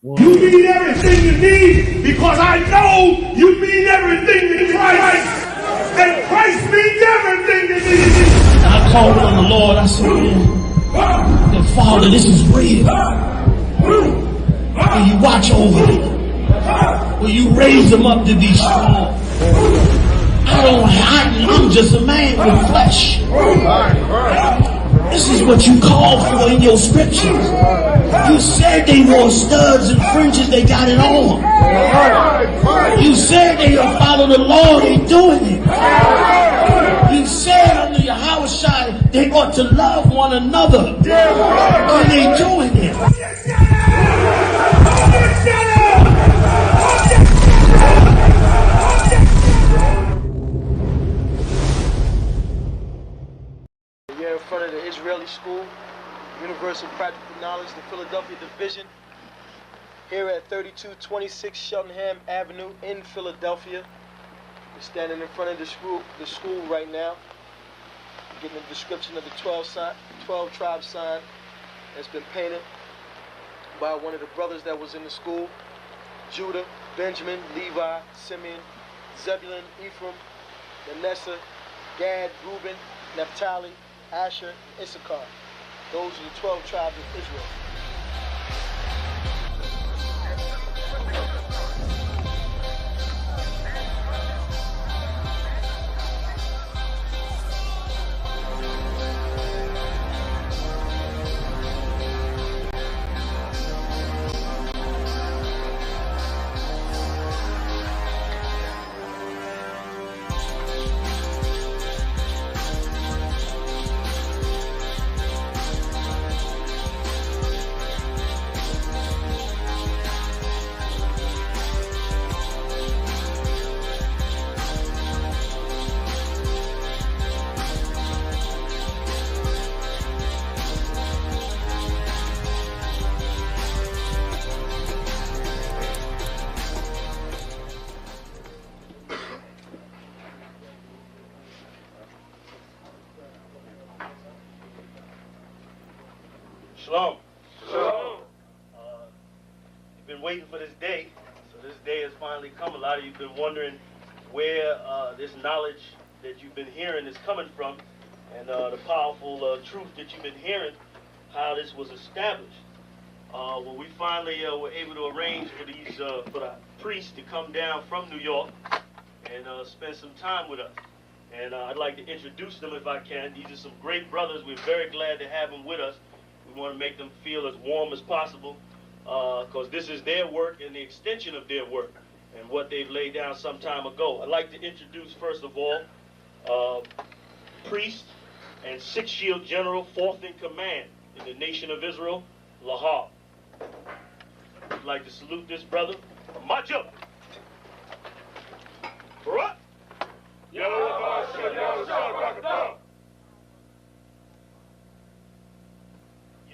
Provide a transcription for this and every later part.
You mean everything to me because I know you mean everything to Christ. And Christ means everything to me. I called on the Lord. I said, man, Father, this is real. Will you watch over them? Will you raise them up to be strong? I'm just a man with flesh. This is what you called for in your scriptures. You said they wore studs and fringes, they got it on. You said they will follow the law, they doing it. You said under your house shine, they ought to love one another. And they doing it. We're in front of the Israeli School, Universal Practical Knowledge, the Philadelphia Division, here at 3226 Cheltenham Avenue in Philadelphia. We're standing in front of the school right now, getting a description of the 12 tribe sign that's been painted by one of the brothers that was in the school: Judah, Benjamin, Levi, Simeon, Zebulun, Ephraim, Manasseh, Gad, Reuben, Naphtali, Asher, Issachar. Those are the 12 tribes of Israel. Shalom. Shalom. You've been waiting for this day, so this day has finally come. A lot of you have been wondering where this knowledge that you've been hearing is coming from, and the powerful truth that you've been hearing, how this was established. Well, we finally were able to arrange for the priests to come down from New York and spend some time with us. And I'd like to introduce them if I can. These are some great brothers. We're very glad to have them with us. We want to make them feel as warm as possible, because this is their work and the extension of their work and what they've laid down some time ago. I'd like to introduce, first of all, priest and Sixth Shield General, 4th in command in the nation of Israel, Lahab. I'd like to salute this brother. March up. Barak.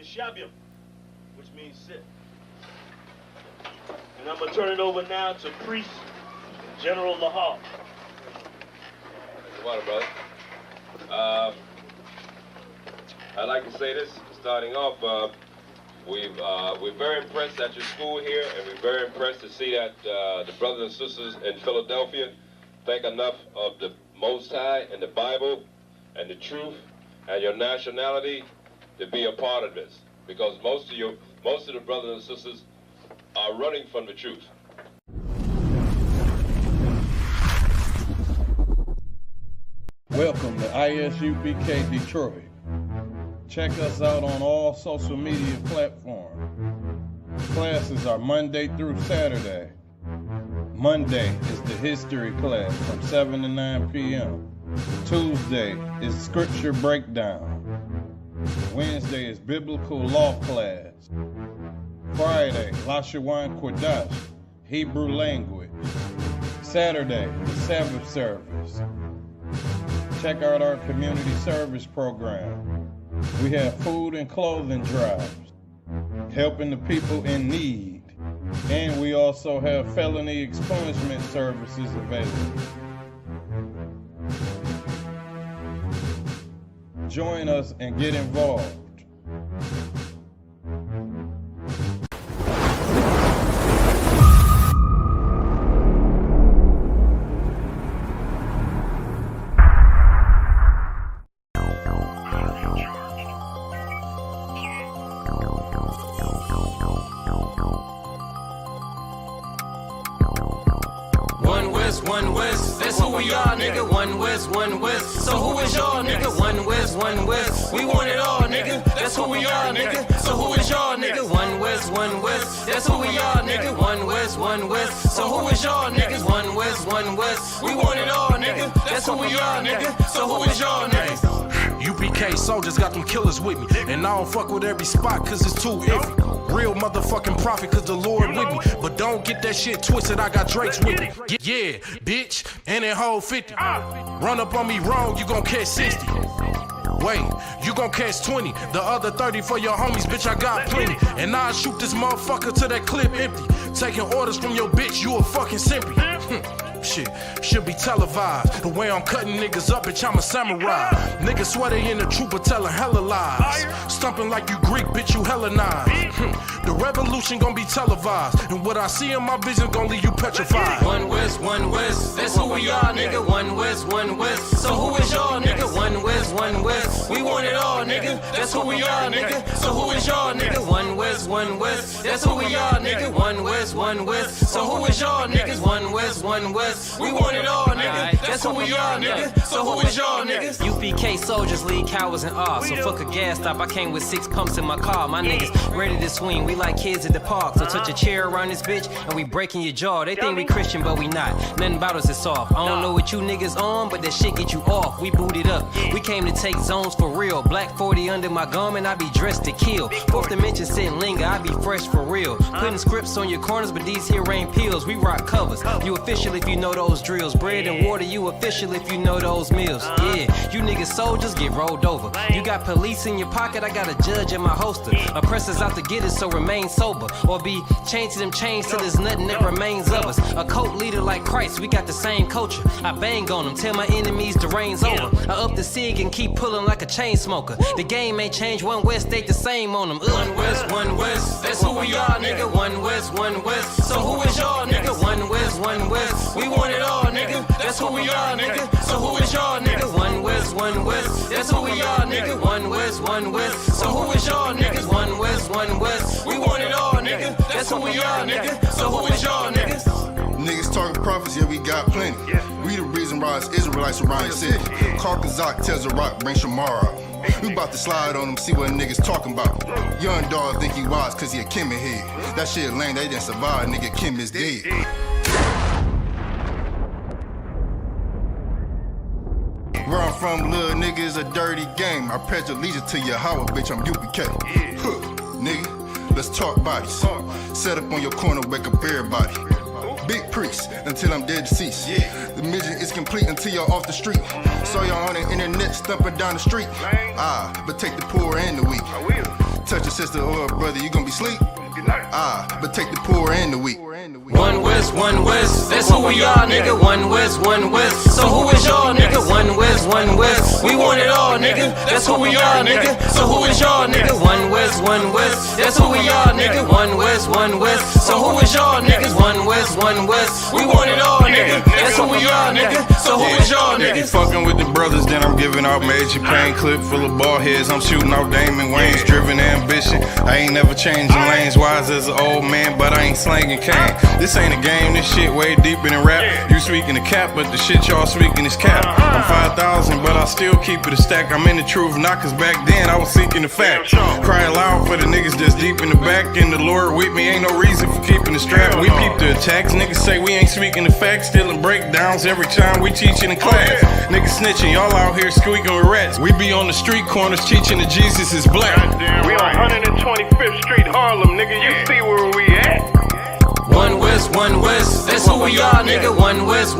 Yeshabim, which means sit. And I'm going to turn it over now to Priest General Lahab. Come on, brother. I'd like to say this, starting off, we're very impressed at your school here, and we're very impressed to see that the brothers and sisters in Philadelphia think enough of the Most High and the Bible and the truth and your nationality to be a part of this, because most of the brothers and sisters are running from the truth. Welcome to ISUBK Detroit. Check us out on all social media platforms. Classes are Monday through Saturday. Monday is the history class from 7 to 9 p.m. Tuesday is scripture breakdown. Wednesday is biblical law class. Friday, Lashawan Kodash, Hebrew language. Saturday, the Sabbath service. Check out our community service program. We have food and clothing drives, helping the people in need. And we also have felony expungement services available. Join us and get involved. West, one West. That's who we are, nigga. One West, one West. So who is y'all, nigga? One West, one West. We want it all, nigga. That's who we are, nigga. So who is y'all, nigga? One West, one West. That's who we are, nigga. One West, one West. So who is y'all, niggas? One West, one West. We want it all, nigga. That's who we are, nigga. So who is y'all, niggas? UPK soldiers got them killers with me. And I don't fuck with every spot cause it's too iffy. Real motherfucking prophet cause the Lord with me. But don't get that shit twisted, I got Drake's with me. Yeah, bitch, and that whole 50. Run up on me wrong, you gon' catch 60. Wait, you gon' catch 20. The other 30 for your homies, bitch, I got plenty. And I'll shoot this motherfucker till that clip empty. Taking orders from your bitch, you a fucking simpy. Shit, should be televised. The way I'm cutting niggas up, bitch, I'm a samurai. Niggas swear they in the truth, but telling hella lies. Stumping like you Greek, bitch, you Hellenized. The revolution gon' be televised. And what I see in my vision gon' leave you petrified. One West, that's who we are, nigga. One West, so who is y'all, nigga? One West, we want it all, nigga. That's who we are, nigga. So who is y'all, nigga? One West, that's who we are, nigga. One West, so who is y'all, niggas? One West, we want it all, nigga. That's who we are, nigga. So who is y'all, niggas? UPK soldiers lead cowards in awe. So fuck a gas stop, I came with 6 pumps in my car. My niggas ready to swing, we like kids at the park. So touch a chair around this bitch and we breaking your jaw. They think we Christian, but we not. Nothing about us is soft. I don't know what you niggas on, but that shit get you off. We booted up. We came to take zones for real. Black 40 under my garment, I be dressed to kill. Fourth dimension sitting linger, I be fresh for real. Putting scripts on your corners, but these here ain't pills. We rock covers. You official if you know those drills. Bread and water, you official if you know those meals. Yeah, you niggas soldiers get rolled over. You got police in your pocket, I got a judge in my holster. Oppressors out to get us, so remain sober. Or be chained to them chains till there's nothing that remains of us. A cult leader like Christ, we got the same culture. I bang on them, tell my enemies the reign's over. I up the cig and keep pulling like a chain smoker. The game ain't changed, one West stayed the same on them. One West, that's who we are, nigga. One West, so who is y'all, nigga? One West, we want it all, nigga. That's who we are, nigga. So who is y'all, nigga? One West, that's who we are, nigga. One West, so who is y'all, niggas? One West, we want it all, nigga. That's who we are, nigga. So who is y'all, niggas? Niggas talking prophets, yeah, we got plenty. We the reason why it's Israelites around the city. Karkazak tells the rock, bring Shamar out. We about to slide on them, see what niggas talking about. Young dog think he wise cause he a Kim head. That shit lame, they didn't survive, nigga, Kim is dead. Where I'm from, little nigga, is a dirty game. I pledge allegiance to Yahweh, bitch, I'm UPK. Huh, nigga, let's talk bodies. Set up on your corner, wake up everybody. Big priest, until I'm dead deceased. The mission is complete until you're off the street. Saw y'all on the internet, stumping down the street. But take the poor and the weak. Touch your sister or a brother, you gon' be sleep. But take the poor and the weak. One West, that's who we are, nigga. One West, so who is y'all, nigga? One West, we want it all, nigga. That's who we are, nigga. So who is y'all, nigga? One West, that's who we are, nigga. One West, so who is y'all, niggas? One West, we want it all, nigga. That's who we are, nigga. So who is y'all, niggas? Fucking with the brothers, then I'm giving out major pain. Clip full of ball heads, I'm shooting out Damon Wayne's. Driven ambition, I ain't never changing lanes. Wise as an old man, but I ain't slanging cane. This ain't a game, this shit way deeper than rap. You speaking the cap, but the shit y'all speaking is cap. I'm 5,000, but I still keep it a stack. I'm in the truth, not cause back then I was seeking the fact. Crying loud for the niggas that's deep in the back. And the Lord with me, ain't no reason for keeping the strap. We peep the attacks, niggas say we ain't speaking the facts. Stealing breakdowns every time we teaching in class. Niggas snitching, y'all out here squeaking with rats. We be on the street corners teaching that Jesus is black. We on 125th Street, Harlem, nigga, you see where we at? One West, that's who we are, nigga. One West,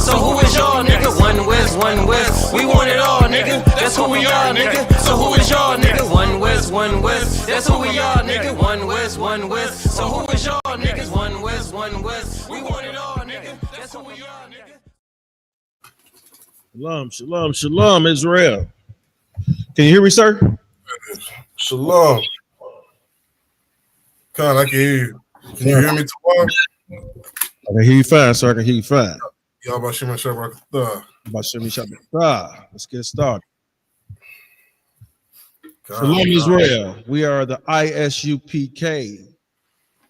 so who is y'all, nigga? One West, we want it all, nigga. That's who we are, nigga. So who is y'all, nigga? One West, that's who we are, nigga. One West, so who is y'all, niggas? One West, we want it all, nigga. That's who we are, nigga. Shalom, Israel. Can you hear me, sir? Shalom. Con, I can hear you. Can you hear me tomorrow? I can hear you fine, sir. I can hear you fine. Y'all about Shema Shabbat. Let's get started. Shalom, Israel. We are the ISUPK,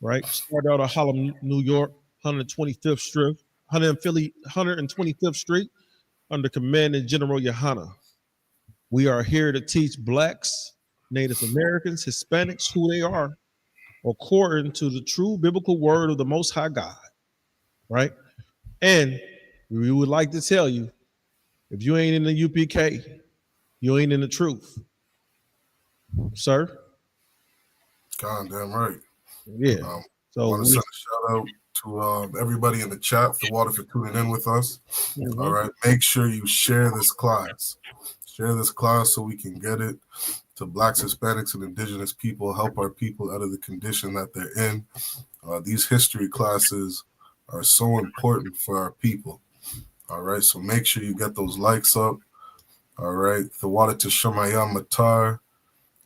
right? Started out of Harlem, New York, 125th Strip. 125th Street under Commanding General Yohana. We are here to teach blacks, Native Americans, Hispanics who they are according to the true biblical word of the Most High God, right? And we would like to tell you, if you ain't in the UPK, you ain't in the truth, sir. Goddamn right. Yeah. So I want to send a shout out to everybody in the chat, the water, for tuning in with us. Mhm. All right. Make sure you share this class. Share this class so we can get it to blacks, Hispanics, and indigenous people, help our people out of the condition that they're in. These history classes are so important for our people. All right. So make sure you get those likes up. All right. The water to Shemayam Matar.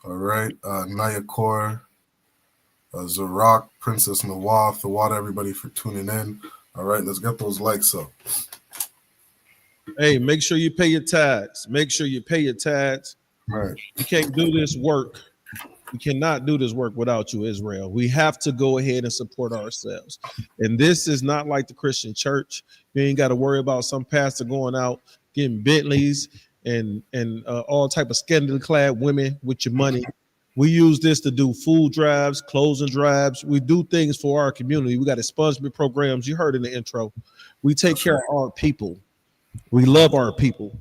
All right. Nayakor. Zarak, Princess Nawaf, the water, everybody for tuning in. All right, let's get those likes up. Hey, make sure you pay your tithes. Make sure you pay your tithes. Right. You can't do this work. We cannot do this work without you, Israel. We have to go ahead and support ourselves. And this is not like the Christian church. You ain't got to worry about some pastor going out getting Bentleys and all type of scantily clad women with your money. We use this to do food drives, clothing drives. We do things for our community. We got expungement programs. You heard in the intro. We take care of our people. We love our people.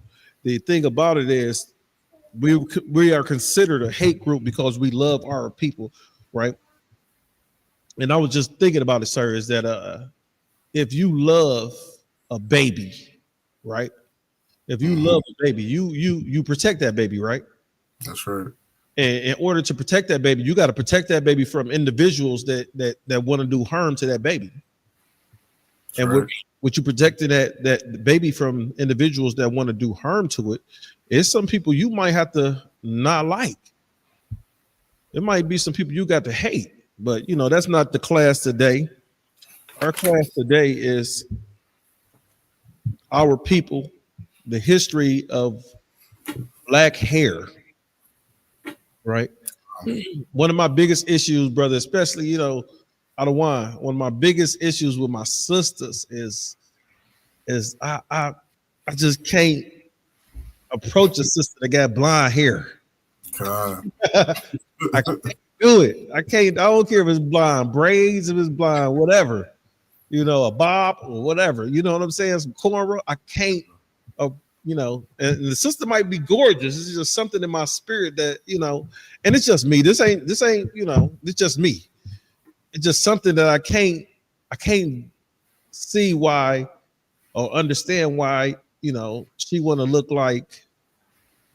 The thing about it is we are considered a hate group because we love our people, right? And I was just thinking about it, sir, is that if you love a baby, right? If you love a baby, you protect that baby, right? That's right. And in order to protect that baby, you got to protect that baby from individuals that want to do harm to that baby. That's and what you protecting that baby from individuals that want to do harm to it is some people you might have to not like. It might be some people you got to hate, but you know that's not the class today. Our class today is our people, the history of black hair. Right. One of my biggest issues, brother, especially, you know, out of wine, one of my biggest issues with my sisters is I just can't approach a sister that got blonde hair. I can't do it. I don't care if it's blonde braids, if it's blonde, whatever, you know, a bob or whatever, you know what I'm saying? Some cornrow. I can't. You know, and the sister might be gorgeous. It's just something in my spirit that, you know, and it's just me. This ain't, you know, it's just me. It's just something that I can't see why or understand why, you know, she want to look like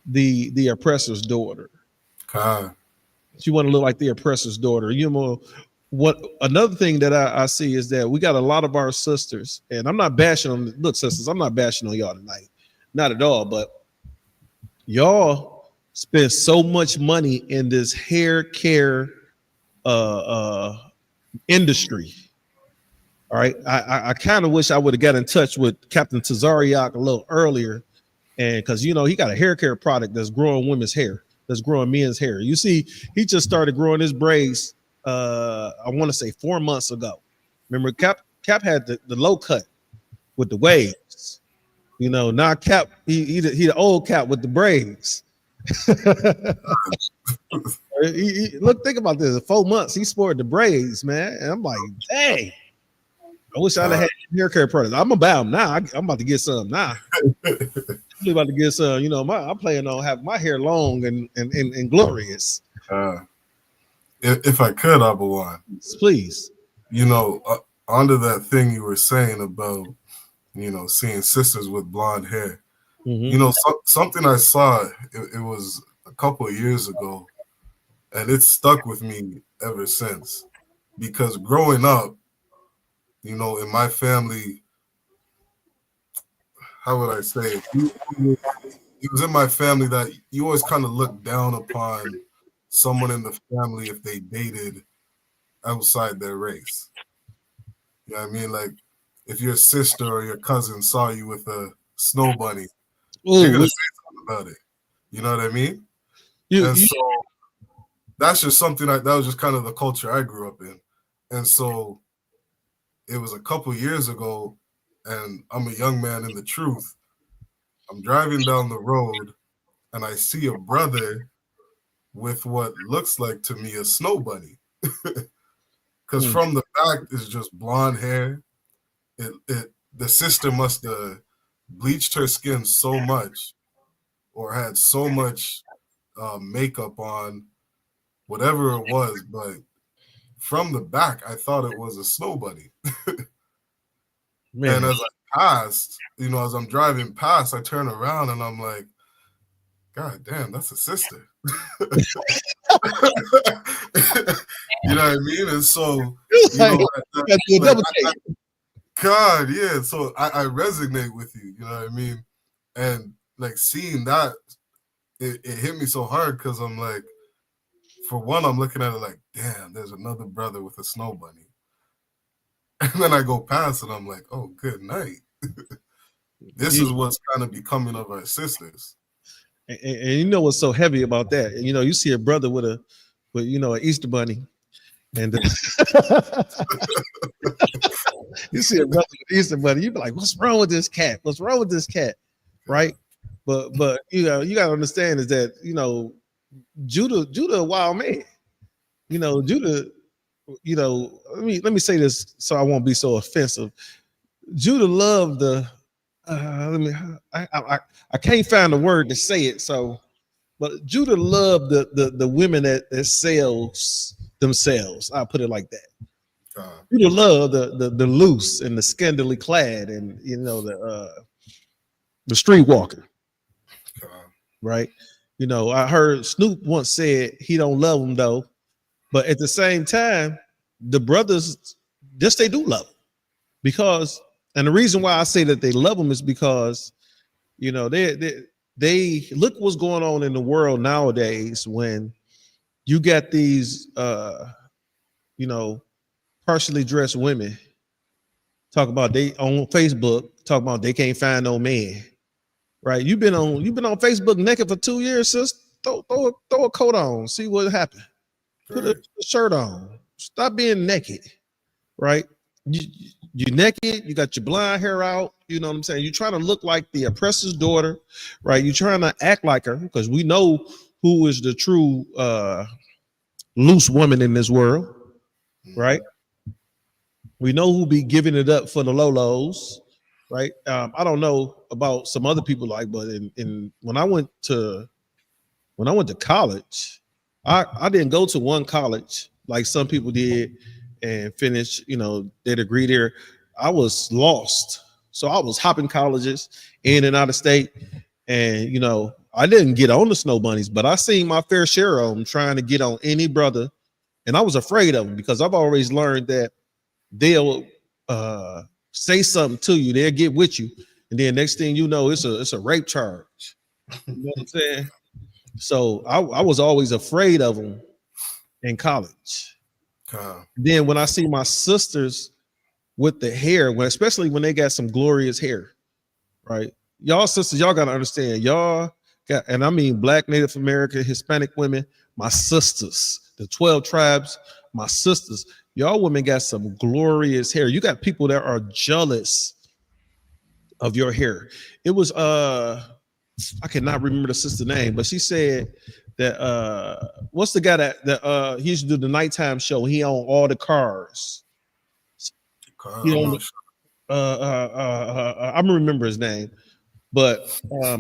the oppressor's daughter. She want to look like the oppressor's daughter. You know, what another thing that I see is that we got a lot of our sisters, and I'm not bashing on, look, sisters, I'm not bashing on y'all tonight. Not at all, but y'all spend so much money in this hair care industry. All right. I kind of wish I would have got in touch with Captain Tazariak a little earlier. And because, you know, he got a hair care product that's growing women's hair, that's growing men's hair. You see, he just started growing his braids, I want to say 4 months ago. Remember, Cap had the low cut with the waves. You know, now Cap, he the old Cap with the braids. Look, think about this. 4 months, he sported the braids, man. And I'm like, dang. I wish I'd have had hair care products. I'm about them now. I'm about to get some now. I'm about to get some. You know, I'm planning on having my hair long and glorious. If I could, Abawan, please. You know, under that thing you were saying about, you know, seeing sisters with blonde hair. Mm-hmm. You know, something I saw, it was a couple of years ago, and it's stuck with me ever since. Because growing up, you know, in my family, how would I say it? It was in my family that you always kind of looked down upon someone in the family if they dated outside their race. You know what I mean? Like, if your sister or your cousin saw you with a snow bunny, you're gonna say something about it. You know what I mean? So that's just something that was just kind of the culture I grew up in. And so it was a couple years ago, and I'm a young man in the truth. I'm driving down the road, and I see a brother with what looks like to me a snow bunny. Because from the back is just blonde hair. The sister must have bleached her skin so much or had so much makeup on, whatever it was, but from the back, I thought it was a snow bunny. And as I passed, as I'm driving past, I turn around and I'm like, God damn, that's a sister. You know what I mean? And so, God, yeah. So I resonate with you, you know what I mean? And like seeing that, it hit me so hard because I'm like, for one, I'm looking at it like, damn, there's another brother with a snow bunny. And then I go past and I'm like, oh, good night. This is what's kind of becoming of our sisters. And you know what's so heavy about that? You see a brother with an Easter bunny, and you see a brother with an Easter bunny, you be like, what's wrong with this cat? What's wrong with this cat? Right? But you gotta understand is that Judah a wild man. Judah, let me say this so I won't be so offensive. Judah loved the I can't find a word to say it, but Judah loved the women that sells themselves. I'll put it like that. Judah loved the loose and the scantily clad and the streetwalker. Right? I heard Snoop once said he don't love them though, but at the same time, the brothers, yes, they do love them because. And the reason why I say that they love them is because, they look what's going on in the world nowadays when you got these, partially dressed women talk about they on Facebook, talk about they can't find no man, right? You've been on Facebook naked for 2 years, sis. Throw a coat on, see what happened. Put a shirt on. Stop being naked, right? You naked, you got your blonde hair out, you know what I'm saying? You're trying to look like the oppressor's daughter, right? You're trying to act like her because we know who is the true loose woman in this world, right? We know who be giving it up for the Lolos, right? I don't know about some other people but when I went to college, I didn't go to one college like some people did and finish, their degree there. I was lost. So I was hopping colleges in and out of state. And, I didn't get on the snow bunnies, but I seen my fair share of them trying to get on any brother. And I was afraid of them because I've always learned that they'll say something to you. They'll get with you. And then next thing you know, it's a rape charge. You know what I'm saying? So I was always afraid of them in college. Then when I see my sisters with the hair, especially when they got some glorious hair, right? Y'all sisters, y'all gotta understand, y'all got, and I mean Black, Native American, Hispanic women, my sisters, the 12 tribes, my sisters, y'all women got some glorious hair. You got people that are jealous of your hair. It was I cannot remember the sister name, but she said that what's the guy that he used to do the nighttime show? He owned all the cars. He owned, I don't remember his name, but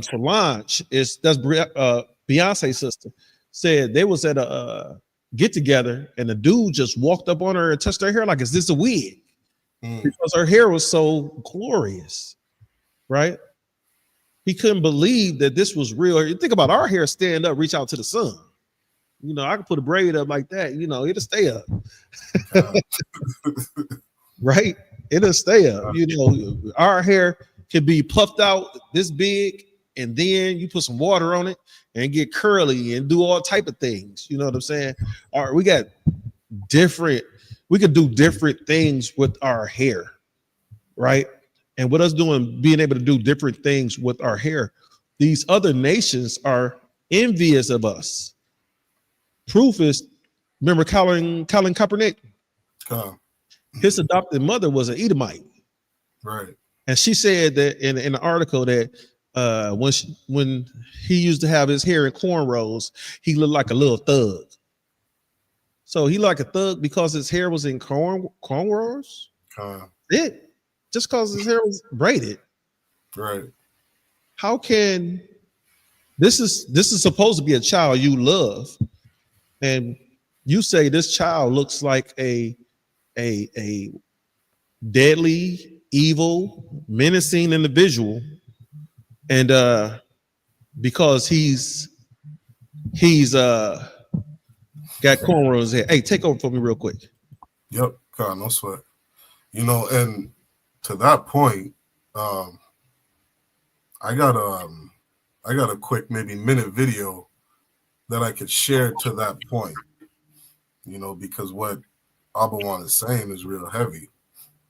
Solange that's Beyonce's sister. Said they was at a get together and the dude just walked up on her and touched her hair like, is this a wig? Because her hair was so glorious, right? He couldn't believe that this was real. You think about our hair stand up, reach out to the sun. I can put a braid up like that, it'll stay up. Right? It'll stay up. Our hair can be puffed out this big, and then you put some water on it and get curly and do all type of things. You know what I'm saying? All right, we could do different things with our hair, right? And with us being able to do different things with our hair, these other nations are envious of us. Proof is, remember Colin Kaepernick? His adopted mother was an Edomite. Right. And she said that in the article that when he used to have his hair in cornrows, he looked like a little thug. So he like a thug because his hair was in cornrows? Just because his hair was braided. Right. How can this is supposed to be a child you love, and you say this child looks like a deadly, evil, menacing individual, and because he's got cornrows here. Hey, take over for me real quick. Yep, God, no sweat. You know, and to that point, I got a quick maybe minute video that I could share to that point. You know, because what Abawan is saying is real heavy.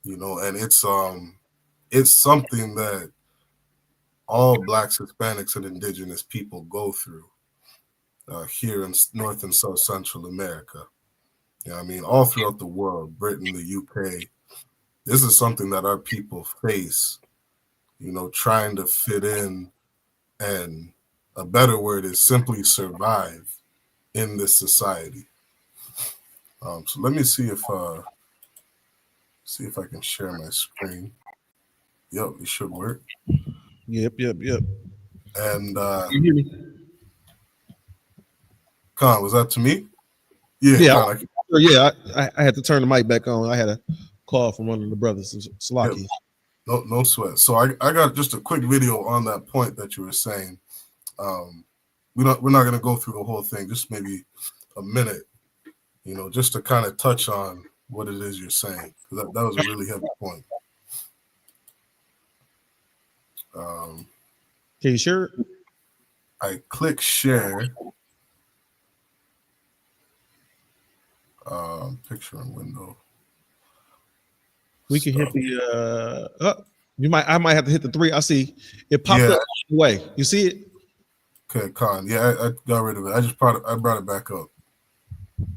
You know, and it's something that all Blacks, Hispanics, and Indigenous people go through here in North and South Central America. You know what I mean? All throughout the world, Britain, the UK, this is something that our people face, you know, trying to fit in, and a better word is simply survive in this society. So let me see if I can share my screen. Yep, it should work. Yep. And you hear me? Khan, was that to me? Yeah, I had to turn the mic back on. I had a call from one of the brothers, Salaki. Yep. No sweat. So I got just a quick video on that point that you were saying. We're not going to go through the whole thing, just maybe a minute, you know, just to kind of touch on what it is you're saying. That was a really heavy point. Can you share it? I click share. Picture in window. We can hit the I might have to hit the 3. I see it popped up away. You see it? Okay, Con. Yeah, I got rid of it. I brought it back up.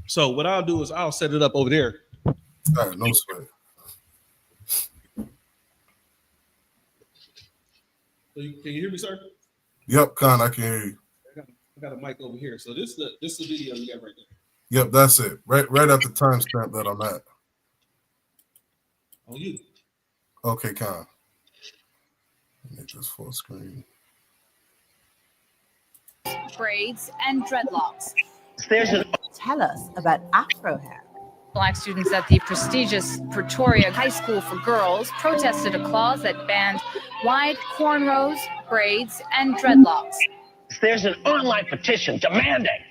So what I'll do is I'll set it up over there. All right, no sweat. So can you hear me, sir? Yep, Con, I can hear you. I got a mic over here. So this is the video you got right there. Yep, that's it. Right at the timestamp that I'm at. On you. Okay, Con. Make this full screen. Braids and dreadlocks. Tell us about Afro hair. Black students at the prestigious Pretoria High School for Girls protested a clause that banned wide cornrows, braids, and dreadlocks. There's an online petition demanding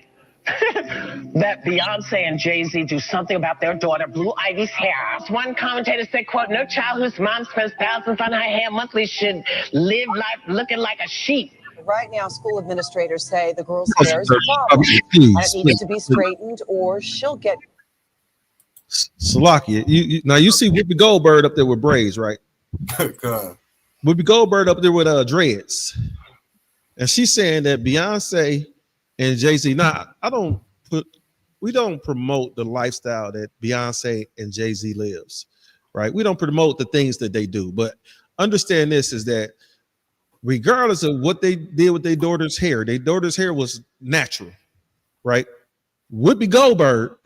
that Beyonce and Jay-Z do something about their daughter Blue Ivy's hair. One commentator said, quote, no child whose mom spends thousands on her hair monthly should live life looking like a sheep. Right now, school administrators say the girl's hair is a problem and it needs to be straightened or she'll get... Salakia, you see Whoopi Goldberg up there with braids, right? God. Whoopi Goldberg up there with dreads. And she's saying that Beyonce and Jay-Z, we don't promote the lifestyle that Beyonce and Jay-Z lives, right? We don't promote the things that they do, but understand this is that regardless of what they did with their daughter's hair was natural, right? Whoopi Goldberg,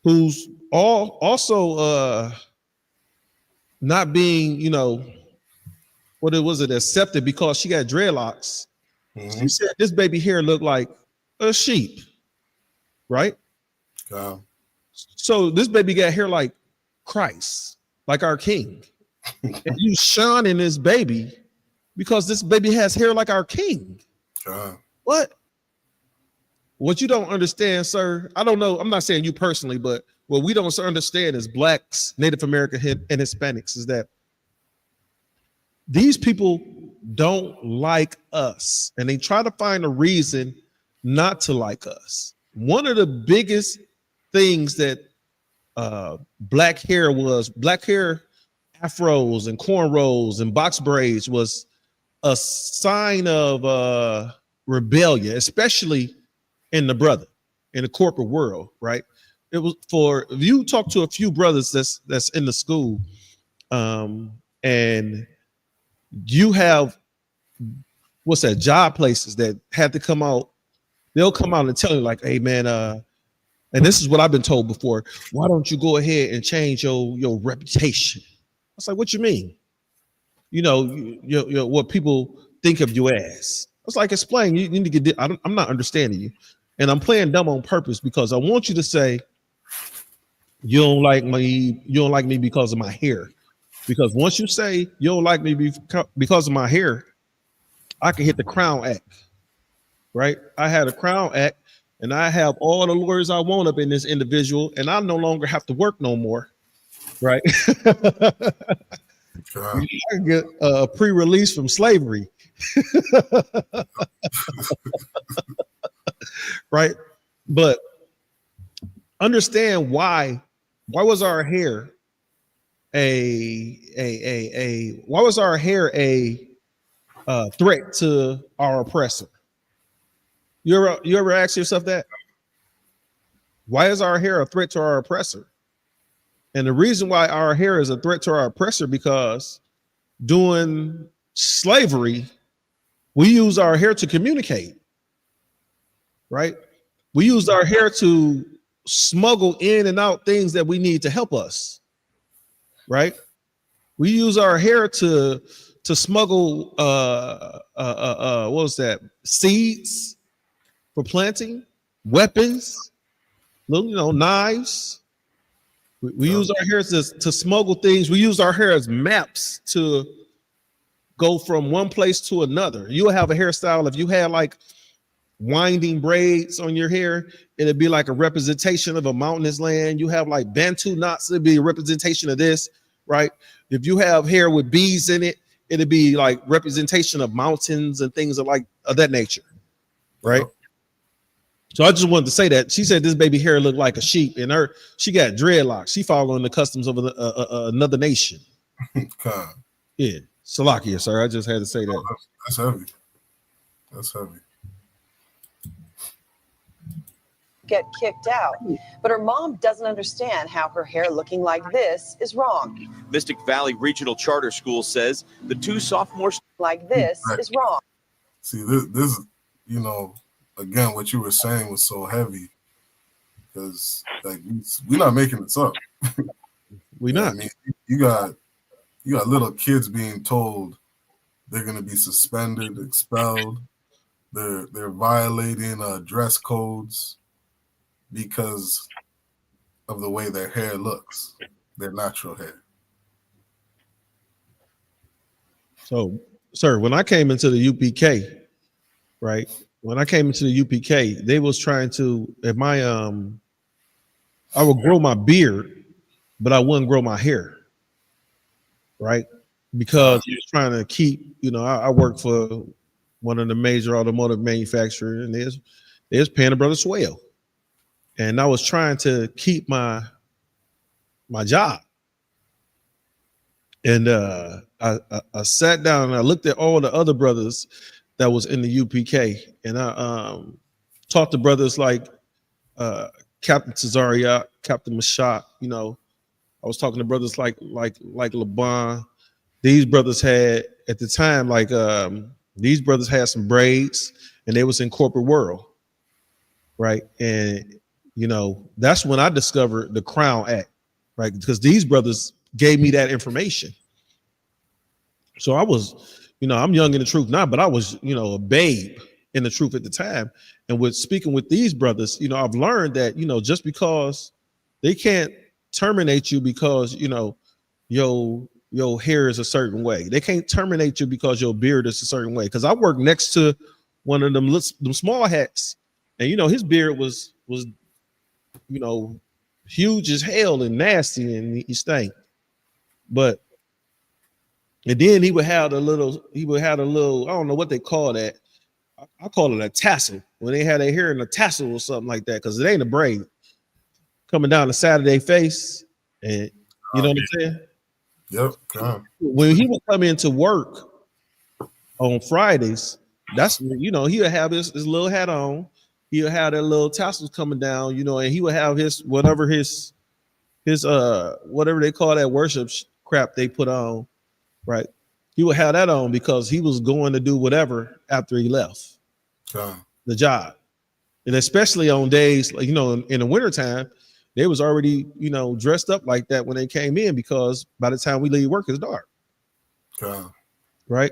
who's also not being, accepted because she got dreadlocks. Mm-hmm. She said this baby hair looked like a sheep, right? So this baby got hair like Christ, like our King. And you shine in this baby because this baby has hair like our King. What you don't understand, sir, I don't know, I'm not saying you personally, but what we don't understand as Blacks, Native American, and Hispanics is that these people don't like us, and they try to find a reason not to like us. One of the biggest things that black hair, afros and cornrows and box braids was a sign of rebellion, especially in the corporate world, right? It was if you talk to a few brothers that's in the school, and you have what's that job places that had to come out. They'll come out and tell you like, hey man, and this is what I've been told before. Why don't you go ahead and change your reputation? I was like, what you mean? You know, what people think of you as. I was like, explain. You need to get. I'm not understanding you, and I'm playing dumb on purpose because I want you to say you don't like me. You don't like me because of my hair. Because once you say you don't like me because of my hair, I can hit the Crown Act. Right? I had a Crown Act. And I have all the lawyers I want up in this individual, and I no longer have to work no more, right? I can get a pre-release from slavery, right? But understand why was our hair why was our hair a threat to our oppressor? You ever ask yourself that? Why is our hair a threat to our oppressor? And the reason why our hair is a threat to our oppressor because during slavery, we use our hair to communicate, right? We used our hair to smuggle in and out things that we need to help us, right? We use our hair to smuggle what was that? Seeds for planting, weapons, knives. We use our hair to smuggle things. We use our hair as maps to go from one place to another. You'll have a hairstyle. If you had like winding braids on your hair, it'd be like a representation of a mountainous land. You have like Bantu knots, it'd be a representation of this, right? If you have hair with beads in it, it'd be like representation of mountains and things of that nature, right? So I just wanted to say that. She said this baby hair looked like a sheep, and she got dreadlocks. She following the customs of another nation. Yeah, Salakia, sir. I just had to say that. That's heavy. That's heavy. Get kicked out, but her mom doesn't understand how her hair looking like this is wrong. Mystic Valley Regional Charter School says the two sophomores like this is wrong. See, this again, what you were saying was so heavy because like we're not making this up. We're not. I mean, you got little kids being told they're gonna be suspended, expelled. They're violating dress codes because of the way their hair looks, their natural hair. So, sir, when I came into the UPK, right? When I came into the UPK, they was trying to I would grow my beard, but I wouldn't grow my hair, right? Because he was trying to keep, I work for one of the major automotive manufacturers, and they was paying a brother swell, and I was trying to keep my job, and I sat down and I looked at all the other brothers that was in the UPK, and I talked to brothers like Captain Tazariak, Captain Mashat. I was talking to brothers like Laban. These brothers had at the time these brothers had some braids, and they was in corporate world, right? And that's when I discovered the Crown Act, right? Because these brothers gave me that information. So I was, I'm young in the truth now, but I was, a babe in the truth at the time. And with speaking with these brothers, I've learned that, just because they can't terminate you because, your hair is a certain way. They can't terminate you because your beard is a certain way. Because I worked next to one of them small hats, and his beard was huge as hell and nasty, and he stank. But and then he would have a little, I don't know what they call that. I call it a tassel. When they had their hair in a tassel or something like that, because it ain't a braid coming down the side of their face. And you know what I'm saying? Yep. When he would come into work on Fridays, that's when, he would have his little hat on. He would have that little tassels coming down, and he would have his whatever they call that worship crap they put on. right? He would have that on because he was going to do whatever after he left the job. And especially on days like, in the wintertime, they was already, dressed up like that when they came in because by the time we leave work, it's dark. Right.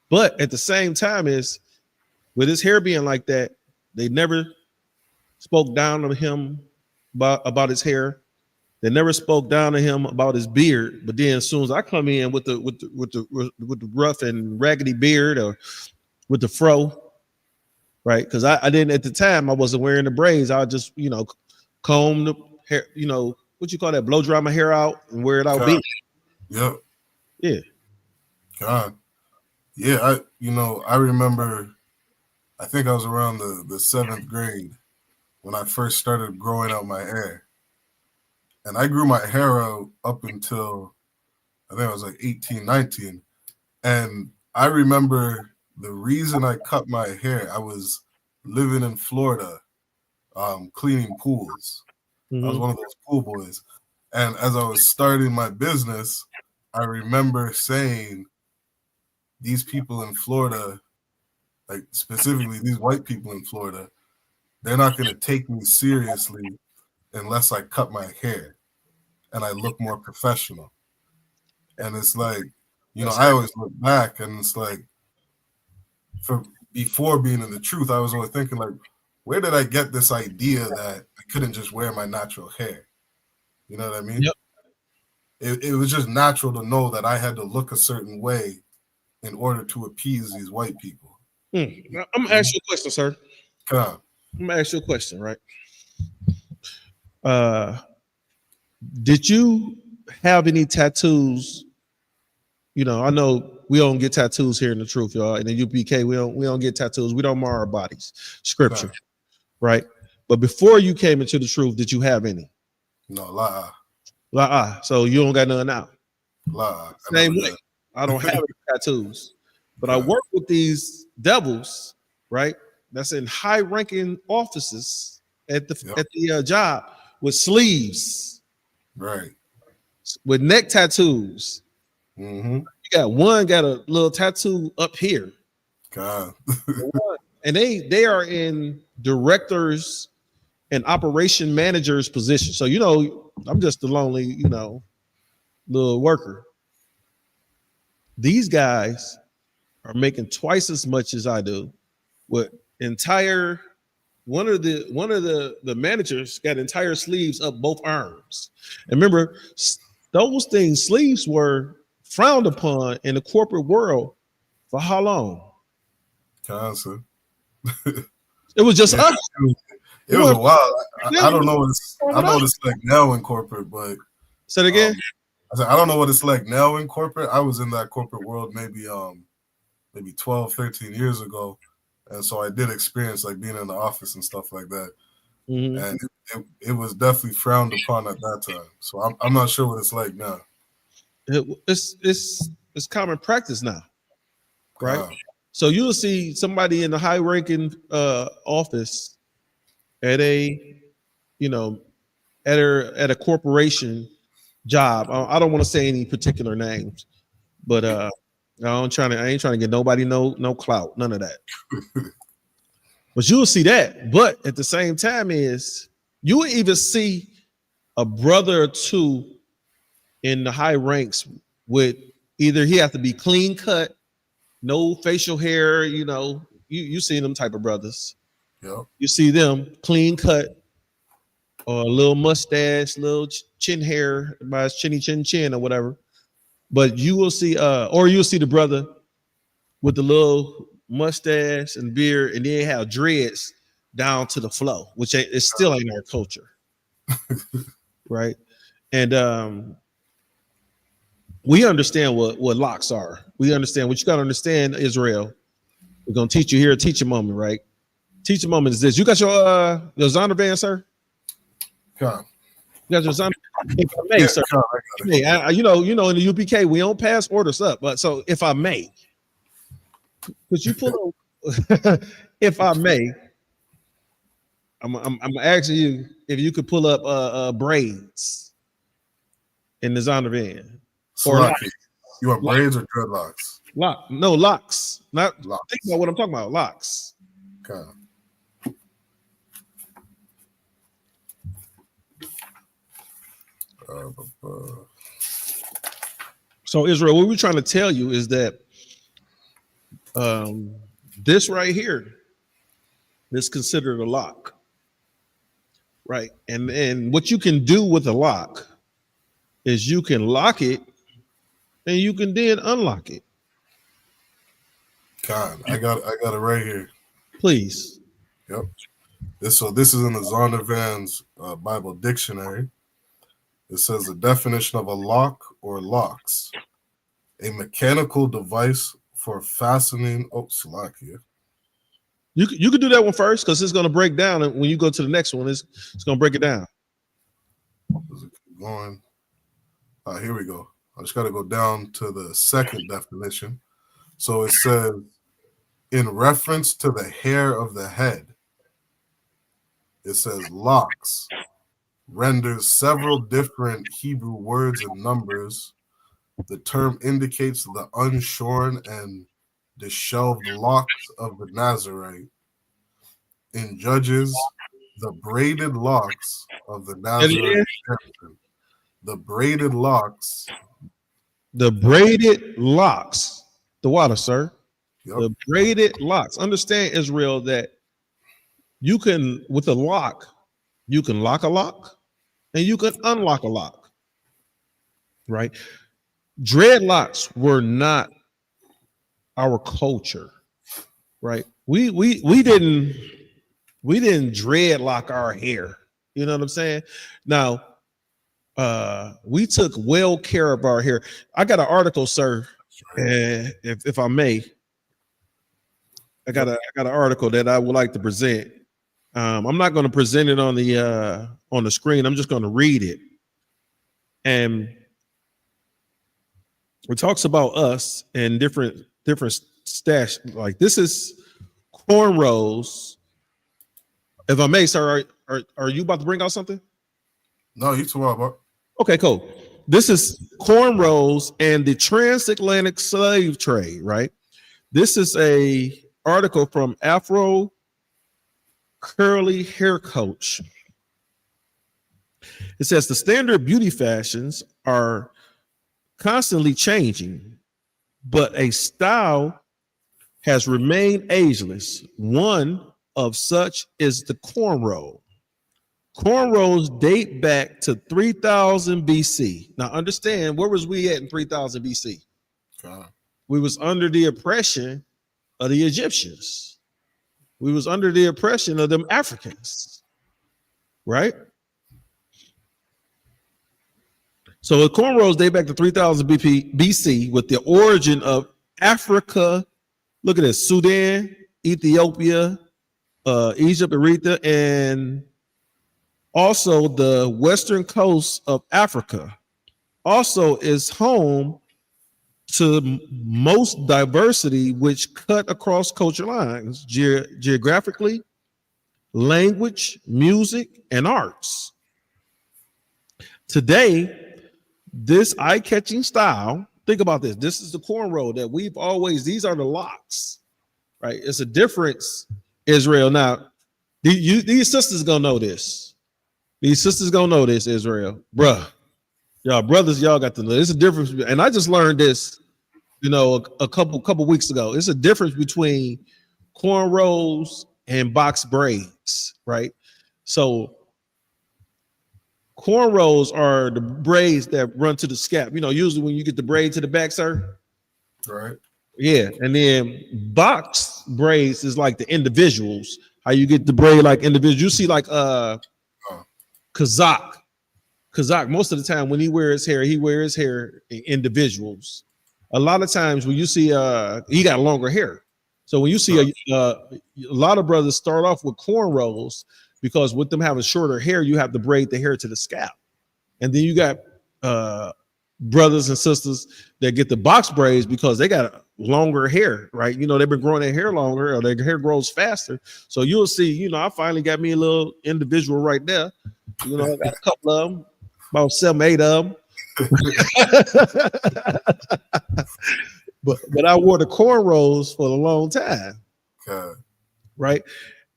But at the same time is with his hair being like that, they never spoke down on him about his hair. They never spoke down to him about his beard. But then as soon as I come in with the rough and raggedy beard or with the fro, right? Because I didn't at the time, I wasn't wearing the braids. I just, comb the hair, what you call that? Blow dry my hair out and wear it out. Yep. Yeah. God. Yeah, I remember, I think I was around the 7th grade when I first started growing out my hair. And I grew my hair out up until, I think I was like 18, 19. And I remember the reason I cut my hair, I was living in Florida, cleaning pools. I was one of those pool boys. And as I was starting my business, I remember saying, these people in Florida, like specifically these white people in Florida, they're not going to take me seriously unless I cut my hair and I look more professional. And it's like, I always look back and it's like, before being in the truth, I was always thinking like, where did I get this idea that I couldn't just wear my natural hair? You know what I mean? Yep. It was just natural to know that I had to look a certain way in order to appease these white people. Now, I'm gonna ask you a question, sir. Come on. I'm gonna ask you a question, right? Did you have any tattoos? I know we don't get tattoos here in the truth, y'all. In the UPK, we don't get tattoos. We don't mar our bodies. Scripture, right? But before you came into the truth, did you have any? No, lie. So you don't got none now. Lie. Same way. I don't have any tattoos, but I work with these devils, right? That's in high-ranking offices at the job with sleeves, right? With neck tattoos. Mm-hmm. You got a little tattoo up here. God. And they are in directors and operation managers position. So I'm just a lonely, little worker. These guys are making twice as much as I do. With one of the managers got entire sleeves up both arms. And remember, those sleeves were frowned upon in the corporate world for how long? Constant. It was just us. It was a while. I don't know what it's like now in corporate, but say it again. I said, I don't know what it's like now in corporate. I was in that corporate world maybe 12, 13 years ago. And so I did experience like being in the office and stuff like that. Mm-hmm. And it was definitely frowned upon at that time. So I'm not sure what it's like now. It's common practice now, right? Wow. So you'll see somebody in the high-ranking office at a corporation job. I don't want to say any particular names, but I ain't trying to get nobody no clout, none of that. But you'll see that. But at the same time is you will even see a brother or two in the high ranks with either he have to be clean cut, no facial hair, you see them type of brothers. Yep. You see them clean cut or a little mustache, little chin hair by his chin or whatever. But you will see, or you'll see the brother with the little mustache and beard, and they have dreads down to the flow, which it still ain't our culture, right? And we understand what locks are. We understand what you got to understand, Israel. We're gonna teach you here a teacher moment, right? Teacher moment is this: you got your Zondervan, sir? Come. You got your Zondervan? If I may, sir. Hey, in the UPK, we don't pass orders up, but so if I may, could you pull up? If I may, I'm asking you if you could pull up braids in the Zondervan. You want braids or dreadlocks? No, locks. Not locks. Think about what I'm talking about. Locks. Okay. So Israel, what we're trying to tell you is that this right here is considered a lock, right? And what you can do with a lock is you can lock it and you can then unlock it. God, I got it right here. Please. Yep. This is in the Zondervan's Bible Dictionary. It says the definition of a lock or locks, a mechanical device for fastening. Oh, Salakia. You can do that one first because it's going to break down, and when you go to the next one, it's going to break it down. Does it keep going? Here we go. I just got to go down to the second definition. So it says, in reference to the hair of the head, it says locks renders several different Hebrew words and numbers. The term indicates the unshorn and disheveled locks of the Nazarite. In Judges, the braided locks of the Nazarite. The braided locks. The braided locks. The water, sir. Yep. The braided locks. Understand, Israel, that you can, with a lock, you can lock a lock and you can unlock a lock, right? Dreadlocks were not our culture, right? We didn't dreadlock our hair. You know what I'm saying? Now, we took well care of our hair. I got an article, sir, if I may. I got an article that I would like to present. I'm not going to present it on the screen. I'm just going to read it. And it talks about us and different stash. Like, this is cornrows. If I may, sir, are you about to bring out something? No, you too about. Okay, cool. This is cornrows and the transatlantic slave trade, right? This is a article from Afro Curly Hair Coach. It says the standard beauty fashions are constantly changing, but a style has remained ageless. One of such is the cornrow. Cornrows date back to 3000 BC. Now understand, where was we at in 3000 BC? We was under the oppression of the Egyptians. We was under the oppression of them Africans, right? So the cornrows date back to 3000 BC with the origin of Africa. Look at this: Sudan, Ethiopia, Egypt, Eritrea, and also the western coast of Africa. Also is home to most diversity, which cut across culture lines, geographically, language, music, and arts. Today, this eye-catching style, think about this. This is the cornrow that we've always, these are the locks, right? It's a difference, Israel. Now, these sisters gonna know this. These sisters gonna know this, Israel. Bruh, y'all brothers, y'all got to know. There's a difference, and I just learned this, you know, a couple weeks ago. It's a difference between cornrows and box braids, right? So cornrows are the braids that run to the scalp. You know, usually when you get the braid to the back, sir. Right. Yeah, and then box braids is like the individuals. How you get the braid like individuals. You see like Kazakh. Most of the time when he wears his hair in individuals. A lot of times when you see he got longer hair. So when you see a lot of brothers start off with cornrows, because with them having shorter hair, you have to braid the hair to the scalp. And then you got brothers and sisters that get the box braids because they got longer hair, right? You know, they've been growing their hair longer, or their hair grows faster. So you'll see, you know, I finally got me a little individual right there. You know, I got a couple of them, about 7, 8 of them. but I wore the cornrows for a long time. Okay. Right?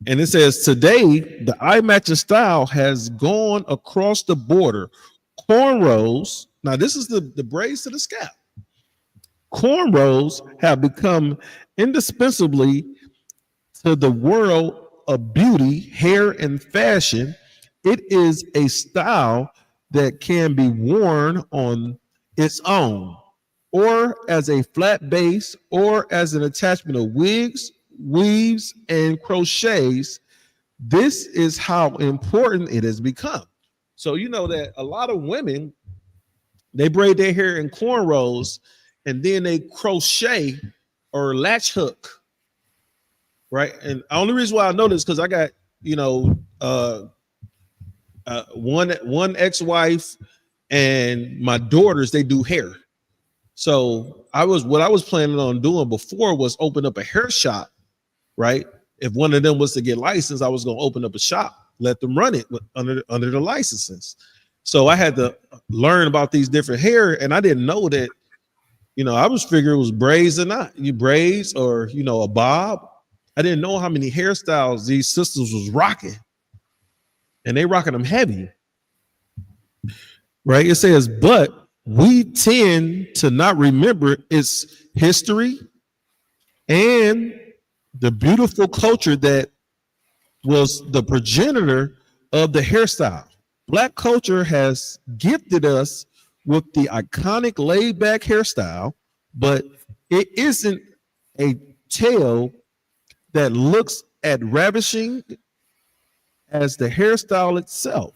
And it says today the eye matching style has gone across the border. Cornrows. Now, this is the braids to the scalp. Cornrows have become indispensably to the world of beauty, hair, and fashion. It is a style that can be worn on its own, or as a flat base, or as an attachment of wigs, weaves, and crochets. This is how important it has become. So you know that a lot of women, they braid their hair in cornrows and then they crochet or latch hook, right? And the only reason why I know this because I got, one ex-wife and my daughters, they do hair. So what I was planning on doing before was open up a hair shop, right? If one of them was to get licensed, I was going to open up a shop, let them run it under the licenses. So I had to learn about these different hair, and I didn't know that, I was figuring it was braids or not. You braids or, a bob. I didn't know how many hairstyles these sisters was rocking, and they rocking them heavy, right? It says, but we tend to not remember its history and the beautiful culture that was the progenitor of the hairstyle. Black culture has gifted us with the iconic laid-back hairstyle, but it isn't a tale that looks as ravishing as the hairstyle itself.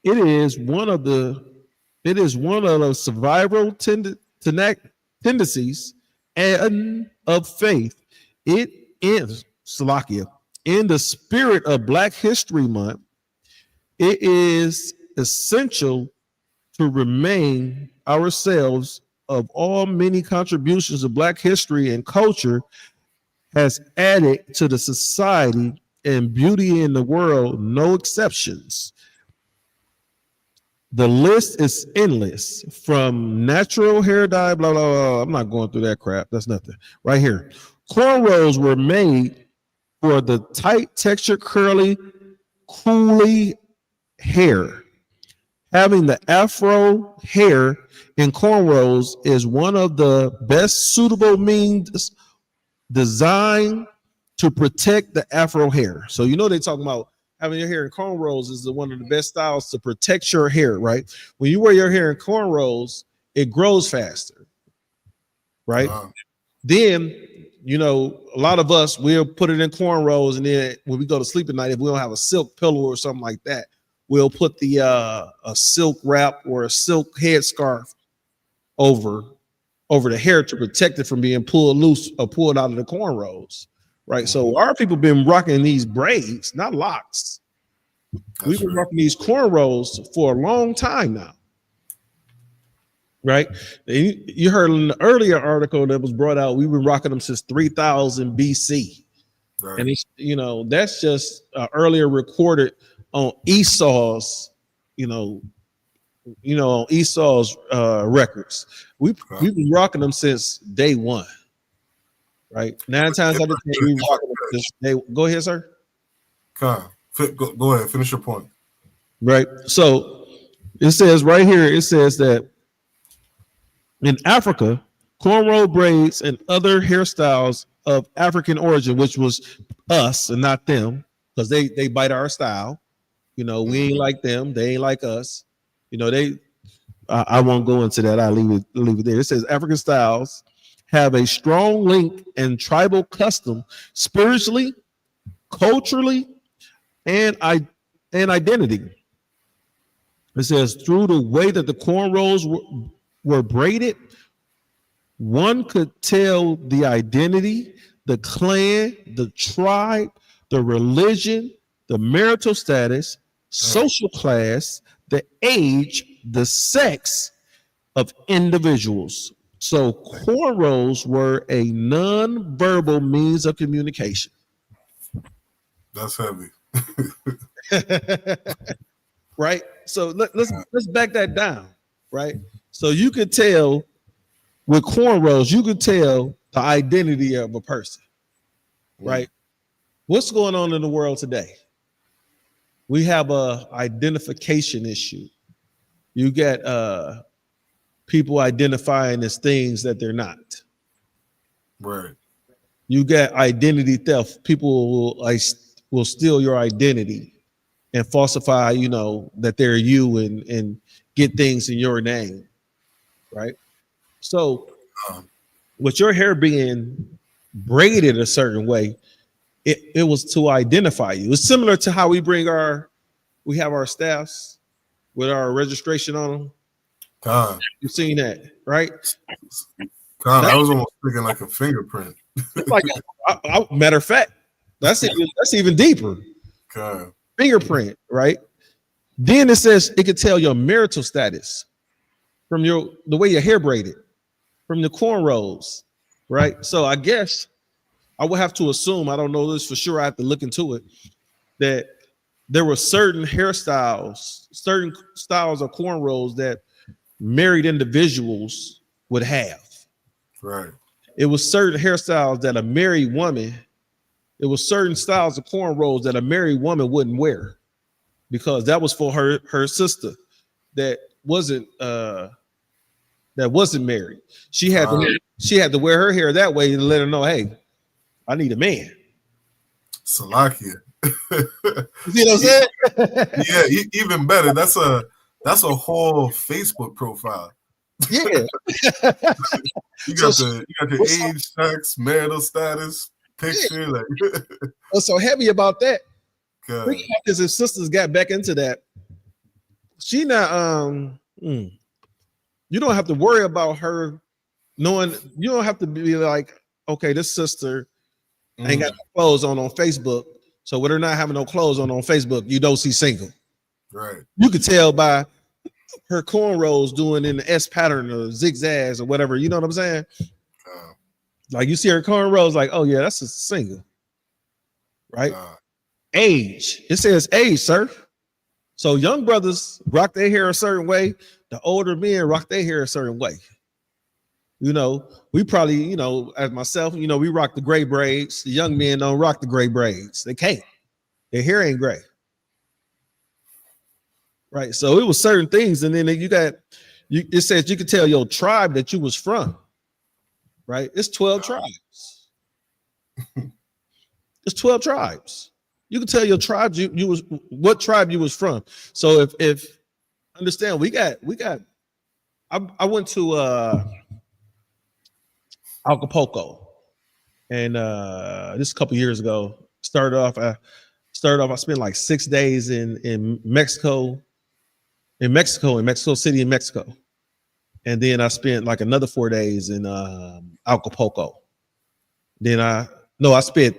It is one of the survival tendencies and of faith. It is Slovakia. In the spirit of Black History Month, it is essential to remain ourselves of all many contributions of Black history and culture has added to the society and beauty in the world, no exceptions. The list is endless, from natural hair dye, blah, blah, blah. I'm not going through that crap. That's nothing. Right here. Cornrows were made for the tight texture, curly, coolie hair. Having the afro hair in cornrows is one of the best suitable means designed to protect the afro hair. So they're talking about having your hair in cornrows is one of the best styles to protect your hair, right? When you wear your hair in cornrows, it grows faster, right? Then, a lot of us, we'll put it in cornrows, and then when we go to sleep at night, if we don't have a silk pillow or something like that, we'll put the a silk wrap or a silk headscarf over the hair to protect it from being pulled loose or pulled out of the cornrows, right? So our people been rocking these braids, not locks. We've been rocking these cornrows for a long time now, right? You heard in the earlier article that was brought out, we've been rocking them since 3000 BC. Right. And it's, that's just earlier recorded on Esau's, on Esau's records. We've been rocking them since day one, right? 9 times out of 10, we rocking them since day. Go ahead, sir. Go ahead, finish your point. Right. So it says right here, it says that in Africa, cornrow braids and other hairstyles of African origin, which was us and not them, because they bite our style. We ain't like them, they ain't like us. I won't go into that. I'll leave it there. It says African styles have a strong link and tribal custom, spiritually, culturally, and identity. It says through the way that the cornrows were braided, one could tell the identity, the clan, the tribe, the religion, the marital status, social class, the age, the sex of individuals. So cornrows were a non-verbal means of communication. That's heavy. Right? So let's back that down, right? So you could tell with cornrows, you could tell the identity of a person, right? What's going on in the world today? We have a identification issue. You get people identifying as things that they're not. Right. You get identity theft. People will steal your identity and falsify, you know, that they're you and get things in your name, right? So with your hair being braided a certain way, it was to identify you. It's similar to how we have our staffs with our registration on them. You've seen that, right? I was almost thinking like a fingerprint. Like matter of fact, that's even deeper. Fingerprint, right? Then it says it could tell your marital status from the way your hair braided, from the cornrows, right? So I guess I would have to assume, I don't know this for sure, I have to look into it, that there were certain hairstyles, certain styles of cornrows that married individuals would have. Right. It was certain hairstyles that a married woman, it was certain styles of cornrows that a married woman wouldn't wear because that was for her sister that wasn't married. She had to wear her hair that way to let her know, hey, I need a man. Salakia. You see what I'm saying? Yeah, even better. That's a whole Facebook profile. Yeah. You got the age, sex, marital status, picture. Like what's so heavy about that? Because his sisters got back into that. She not you don't have to worry about her knowing. You don't have to be like, okay, this sister ain't got no clothes on Facebook. So with her not having no clothes on Facebook, you don't see single. Right. You could tell by her cornrows doing in the S pattern or zigzags or whatever. You know what I'm saying? Like you see her cornrows, like, oh yeah, that's a single. Right? Age. It says age, sir. So young brothers rock their hair a certain way. The older men rock their hair a certain way. You know, we probably, you know, as myself, you know, we rock the gray braids. The young men don't rock the gray braids. They can't. Their hair ain't gray. Right. So it was certain things. And then it says you could tell your tribe that you was from. Right. It's 12 tribes. It's 12 tribes. You can tell your tribes you was what tribe you was from. So if understand, I went to Acapulco, and this a couple years ago. I spent like 6 days in Mexico City, in Mexico, and then I spent like another 4 days in Acapulco. Then I spent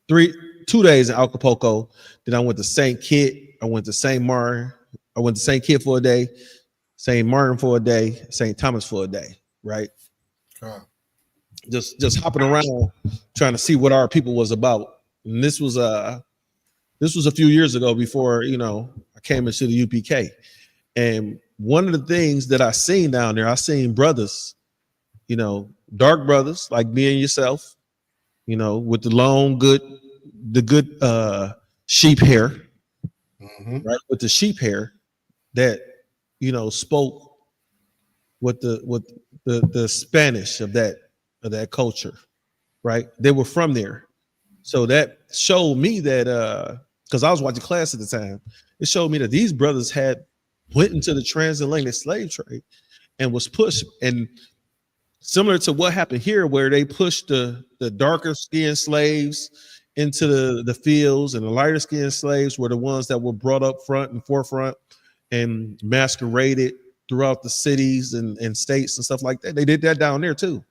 2 days in Acapulco. Then I went to St. Kitts. I went to St. Martin. I went to St. Kitts for a day, St. Martin for a day, St. Thomas for a day. Right. Just hopping around trying to see what our people was about. And this was a few years ago before, you know, I came into the UPK. And one of the things that I seen down there, I seen brothers, you know, dark brothers like me and yourself, you know, with the good sheep hair, right? With the sheep hair that, you know, spoke with the Spanish of that culture, right? They were from there. So that showed me that because I was watching class at the time, it showed me that these brothers went into the transatlantic slave trade and was pushed, and similar to what happened here, where they pushed the darker skinned slaves into the fields, and the lighter skinned slaves were the ones that were brought up front and forefront and masqueraded throughout the cities and states and stuff like that. They did that down there too,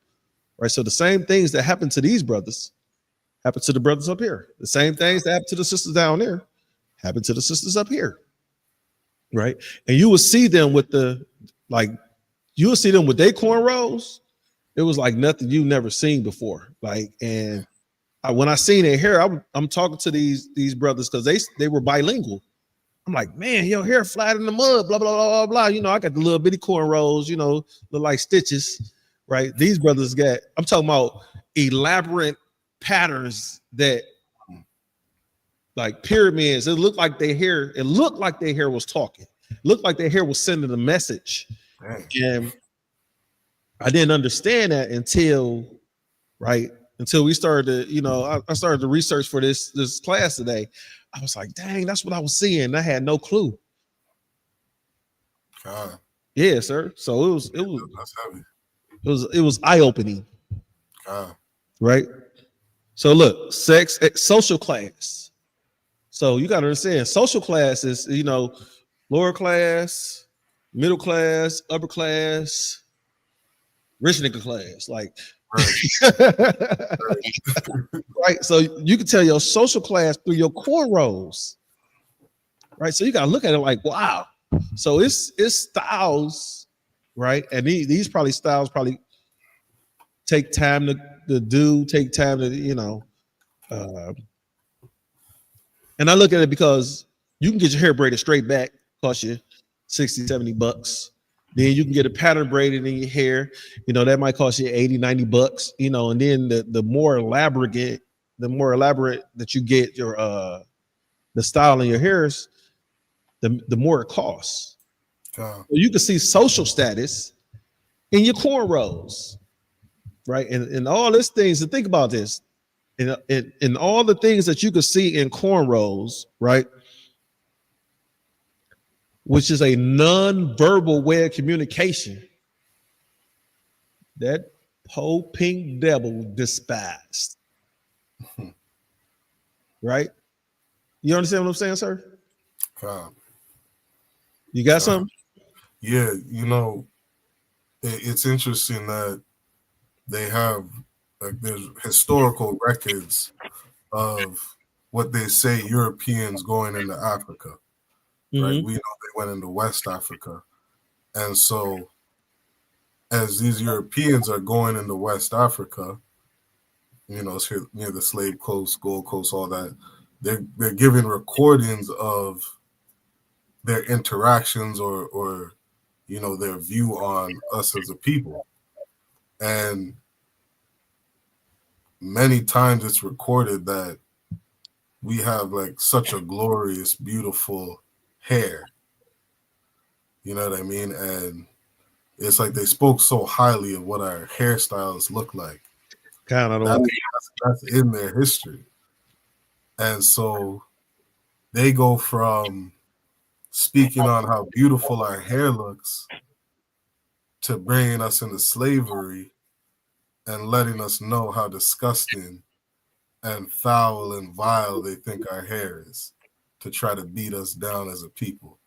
right? So the same things that happened to these brothers happened to the brothers up here. The same things that happened to the sisters down there happened to the sisters up here, right? And you will see them with their cornrows. It was like nothing you've never seen before. Like, and when I seen their hair, I'm talking to these brothers because they were bilingual. I'm like, man, your hair flat in the mud, blah, blah, blah, blah, blah. You know, I got the little bitty cornrows, you know, look like stitches. right? These brothers got, I'm talking about elaborate patterns that like pyramids. It looked like their hair was talking. It looked like their hair was sending a message. And I didn't understand that until we started to, I started to research for this class today. I was like, dang, that's what I was seeing. I had no clue. Yeah, sir. So it was eye-opening. Right? So look, social class. So you gotta understand, social class is, lower class, middle class, upper class, rich nigga class. Like, right. So you can tell your social class through your cornrows. Right. So you gotta look at it like, wow. So it's styles, right? And these styles take time to do, take time to, and I look at it because you can get your hair braided straight back, cost you $60, $70. Then you can get a pattern braided in your hair, that might cost you $80, $90, and then the more elaborate that you get your the style in your hairs, the more it costs. So you can see social status in your cornrows, right? And all these things, to think about this, and all the things that you can see in cornrows, right? Which is a non-verbal way of communication that whole pink devil despised. Right? You understand what I'm saying, sir? You got something? Yeah, it's interesting that they have there's historical records of what they say Europeans going into Africa. Right, we know they went into West Africa, and so as these Europeans are going into West Africa, it's here near the Slave Coast, Gold Coast, all that. They're giving recordings of their interactions or their view on us as a people, and many times it's recorded that we have like such a glorious, beautiful hair, you know what I mean? And it's like they spoke so highly of what our hairstyles look like. That's in their history. And so they go from speaking on how beautiful our hair looks to bringing us into slavery and letting us know how disgusting and foul and vile they think our hair is, to try to beat us down as a people.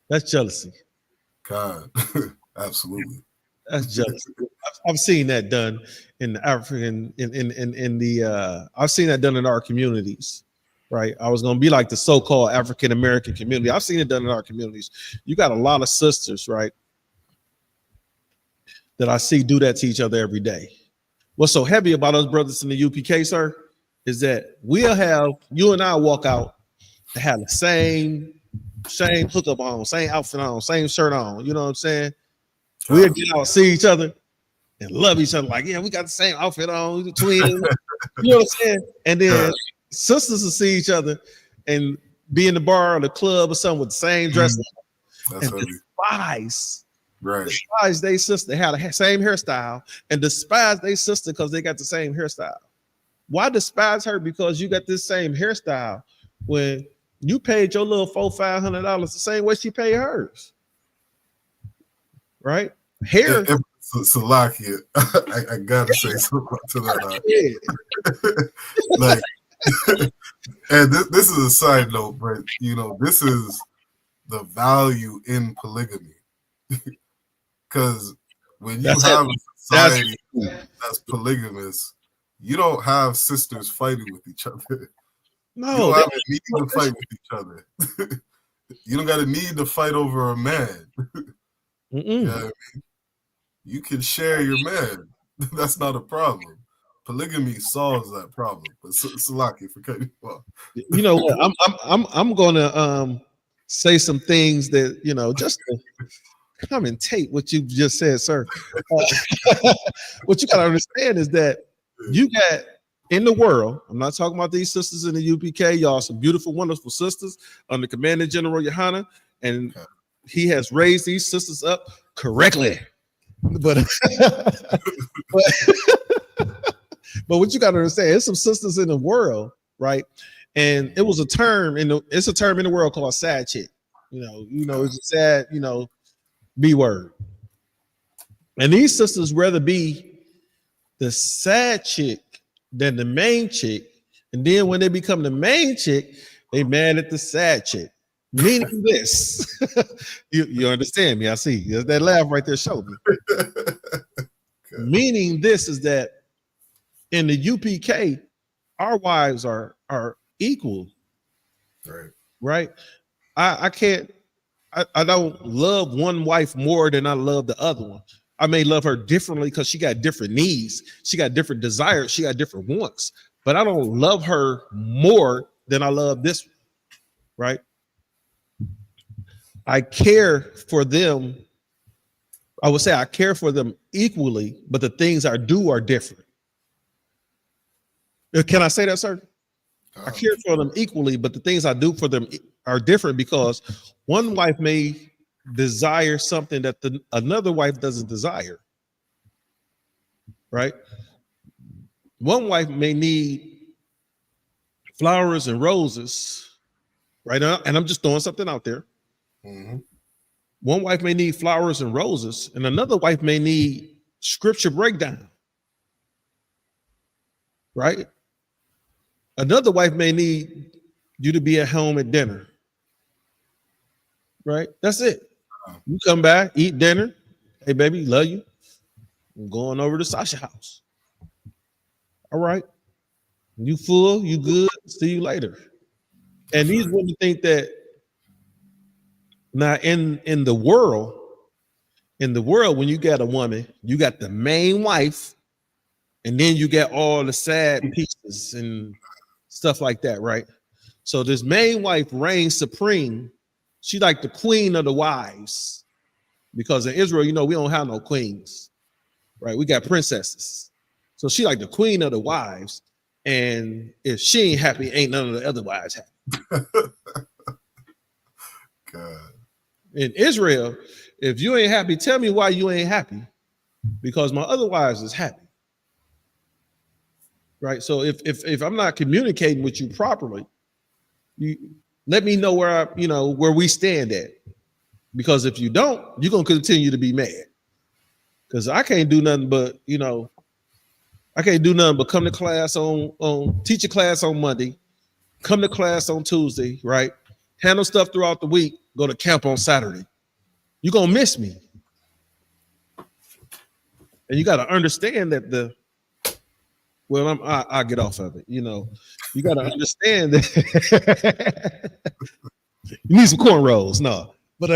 That's jealousy. God, absolutely. That's jealousy. I've seen that done in the African, in the I've seen that done in our communities, right? I was gonna be like the so-called African American community. I've seen it done in our communities. You got a lot of sisters, right, that I see do that to each other every day. What's so heavy about us brothers in the UPK, sir, is that we'll have you and I walk out and have the same hookup on, same outfit on, same shirt on. You know what I'm saying? We'll get out, see each other, and love each other. Like, yeah, we got the same outfit on, the twins. You know what I'm saying? And then sisters will see each other and be in the bar or the club or something with the same dress and despise their sister. They had the same hairstyle and despise their sister because they got the same hairstyle. Why despise her? Because you got this same hairstyle when you paid your little $400-$500 the same way she paid hers. Right? Hair. Salakia, I gotta say something to that. Like, and this is a side note, but this is the value in polygamy. Because when you have a society that's polygamous, you don't have sisters fighting with each other. No, you don't have a need to fight with each other. You don't got a need to fight over a man. You know what I mean? You can share your man. That's not a problem. Polygamy solves that problem. But Salaki, for cutting you off. You know what? I'm gonna say some things that just to commentate what you just said, sir. What you got to understand is that you got in the world, I'm not talking about these sisters in the UPK, y'all, some beautiful, wonderful sisters under Commander General Yohana, and he has raised these sisters up correctly. But what you got to understand, there's some sisters in the world, right? And it was a term it's a term in the world called sad chick. You know, it's a sad, B word. And these sisters rather be the sad chick than the main chick. And then when they become the main chick, they mad at the sad chick. Meaning this. you understand me? I see. That laugh right there showed me. Meaning this is that in the UPK, our wives are equal. Right? I don't love one wife more than I love the other one. I may love her differently because she got different needs, she got different desires, she got different wants, but I don't love her more than I love this one, right? I care for them. I would say I care for them equally, but the things I do are different. Can I say that, sir? I care for them equally, but the things I do for them are different because one wife may desire something that another wife doesn't desire, right? One wife may need flowers and roses, right? And I'm just throwing something out there. One wife may need flowers and roses, and another wife may need scripture breakdown, right? Another wife may need you to be at home at dinner, right? That's it. You come back, eat dinner. Hey, baby, love you. I'm going over to Sasha's house. All right. You full, you good, see you later. And these women think that now in the world, when you got a woman, you got the main wife, and then you got all the sad pieces and stuff like that, right? So this main wife reigns supreme. She like the queen of the wives, because in Israel, we don't have no queens, right? We got princesses. So she like the queen of the wives, and if she ain't happy, ain't none of the other wives happy. God. In Israel, if you ain't happy, tell me why you ain't happy, because my other wives is happy, right? So if I'm not communicating with you properly, you let me know where we stand at, because if you don't, you're gonna continue to be mad. Because I can't do nothing but come to class on teach a class on Monday, come to class on Tuesday, right? Handle stuff throughout the week, go to camp on Saturday. You're gonna miss me. And you gotta understand that I'll get off of it. You gotta understand that you need some cornrows. No, but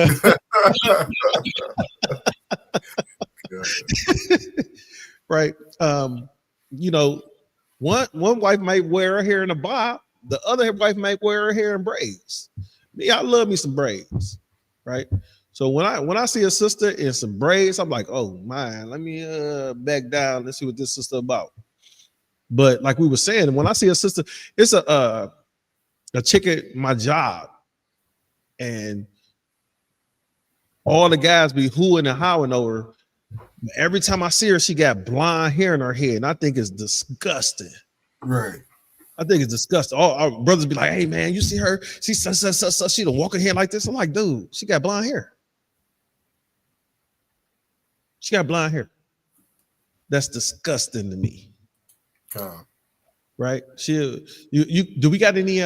right. One wife might wear her hair in a bob, the other wife might wear her hair in braids. Me, I love me some braids, right? So when I see a sister in some braids, I'm like, oh man, let me back down. Let's see what this sister about. But like we were saying, when I see a sister, it's a chick at my job, and all the guys be hooing and howling over her. Every time I see her, she got blonde hair in her head, and I think it's disgusting. Right. I think it's disgusting. All our brothers be like, hey man, you see her? She don't walk in here like this. I'm like, dude, she got blonde hair. She got blonde hair. That's disgusting to me. Right? Do we got any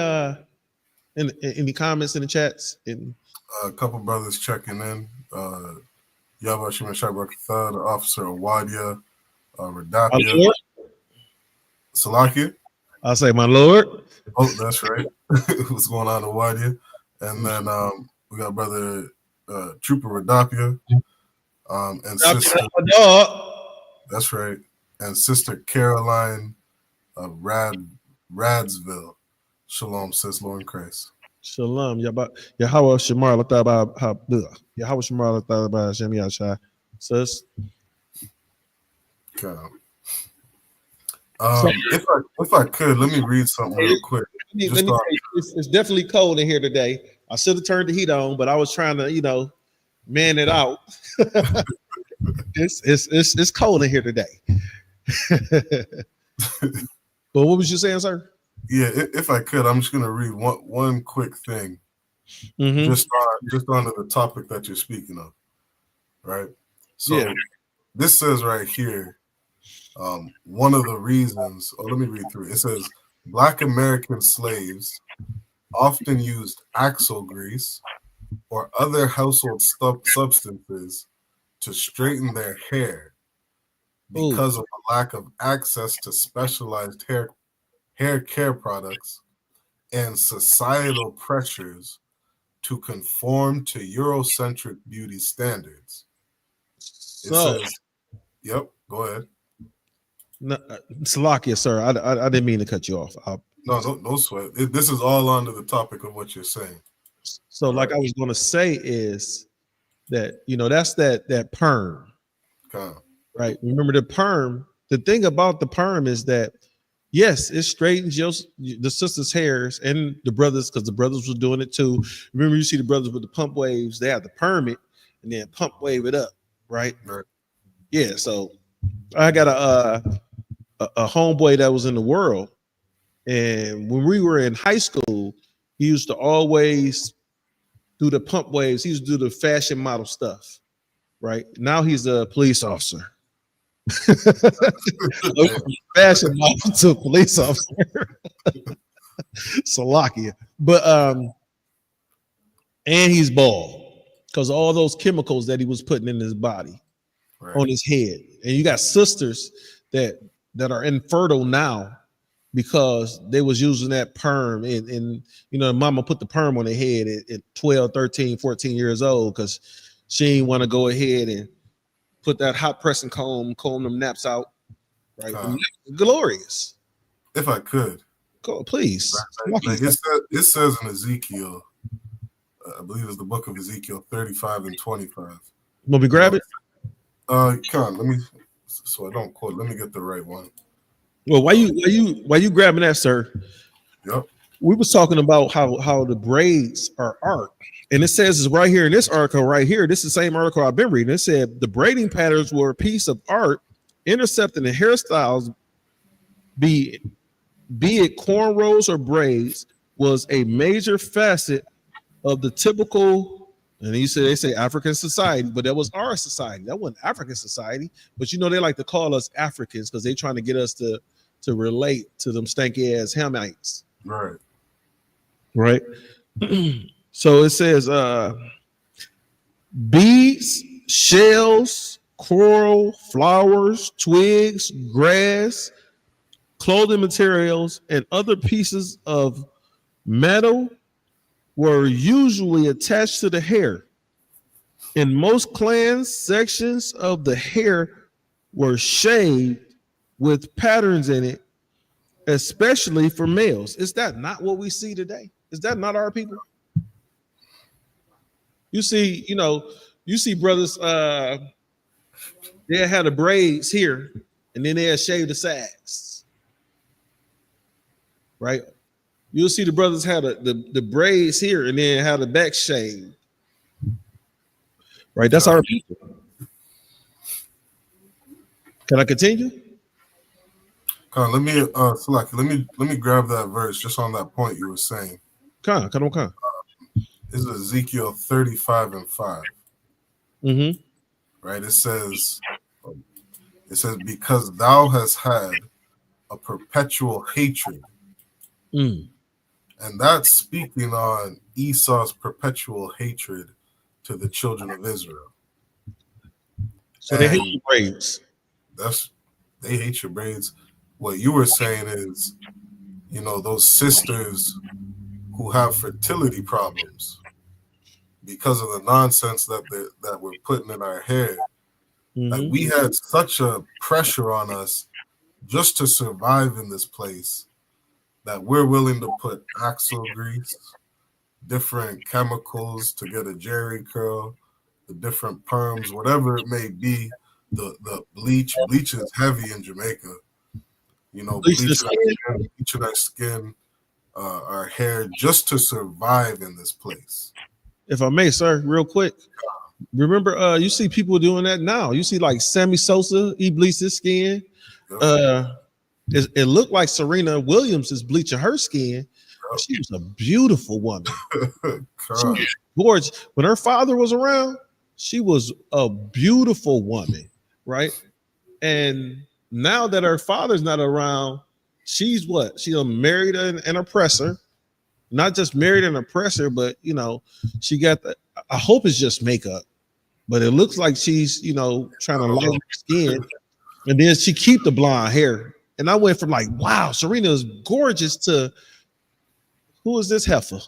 comments in the chats? A couple brothers checking in. Yabashim Shabrak Thad, Officer Awadia, Radapia. Salakia. I'll say, my lord. Oh, that's right. What's going on, Awadia? And then we got brother Trooper Radapia, and sister. That's right. And Sister Caroline of Radsville. Shalom, sis, Lord in Christ. Shalom. Yahweh Shemar Lataba Yahweh Shemar Lataba Shem Yashai. Sis. Okay. If I could, let me read something real quick. It's definitely cold in here today. I should have turned the heat on, but I was trying to, man it out. It's cold in here today. But what was you saying, sir? Yeah, if I could, I'm just gonna read one quick thing, Mm-hmm. just onto the topic that you're speaking of, right? So Yeah. This says right here, one of the reasons. Oh, let me read through. It says Black American slaves often used axle grease or other household substances to straighten their hair because of a lack of access to specialized hair care products and societal pressures to conform to Eurocentric beauty standards. It says, yep, go ahead. No, Salakia, sir. I didn't mean to cut you off. No sweat. This is all under the topic of what you're saying. So, like I was going to say is that, that's that perm. Right. Remember the perm. The thing about the perm is that, yes, it straightens the sisters' hairs and the brothers, because the brothers were doing it too. Remember, you see the brothers with the pump waves, they have to perm it and then pump wave it up, right? Yeah. So I got a homeboy that was in the world, and when we were in high school, he used to always do the pump waves. He used to do the fashion model stuff, right? Now he's a police officer. Fashion model to police officer. Salakia. But and he's bald because all those chemicals that he was putting in his body, on his head. And you got sisters that are infertile now because they was using that perm, and mama put the perm on their head at 12, 13, 14 years old because she didn't want to go ahead and put that hot pressing comb them naps out, right? Glorious. If I could, go please. It says in Ezekiel, I believe it's the book of Ezekiel 35 and 25. Want me grab it? Come on, let me. So I don't quote. Let me get the right one. Well, why you grabbing that, sir? Yep. We was talking about how the braids are art. And it says it's right here in this article right here. This is the same article I've been reading. It said the braiding patterns were a piece of art intercepting the hairstyles, be it cornrows or braids, was a major facet of the typical, and they say African society, but that was our society. That wasn't African society. But they like to call us Africans because they're trying to get us to relate to them stanky ass Hamites. Right. So it says beads, shells, coral, flowers, twigs, grass, clothing materials, and other pieces of metal were usually attached to the hair. In most clans, sections of the hair were shaved with patterns in it, especially for males. Is that not what we see today? Is that not our people? You see, brothers, they had the braids here, and then they had shaved the sides, right? You'll see the brothers had the braids here, and then had the back shaved, right? That's our people. Can I continue? Let me let me grab that verse just on that point you were saying. Come on. This is Ezekiel 35 and 5. Mm-hmm. Right. It says, because thou hast had a perpetual hatred. And that's speaking on Esau's perpetual hatred to the children of Israel. So they hate your braids. They hate your braids. What you were saying is, those sisters who have fertility problems because of the nonsense that we're putting in our hair. Like, we had such a pressure on us just to survive in this place that we're willing to put axle grease, different chemicals to get a jerry curl, the different perms, whatever it may be. The bleach is heavy in Jamaica. You know, bleaching our skin, our hair, just to survive in this place. If I may, sir, real quick. Remember, you see people doing that now. You see like Sammy Sosa, he bleached his skin. It looked like Serena Williams is bleaching her skin. She was a beautiful woman. She was gorgeous. When her father was around, she was a beautiful woman, right? And now that her father's not around, she's what? She's married an oppressor. Not just married an oppressor, but you know, she got the. I hope it's just makeup, but it looks like she's, you know, trying to lighten her skin, and then she keep the blonde hair. And I went from like, wow, Serena is gorgeous to who is this heifer?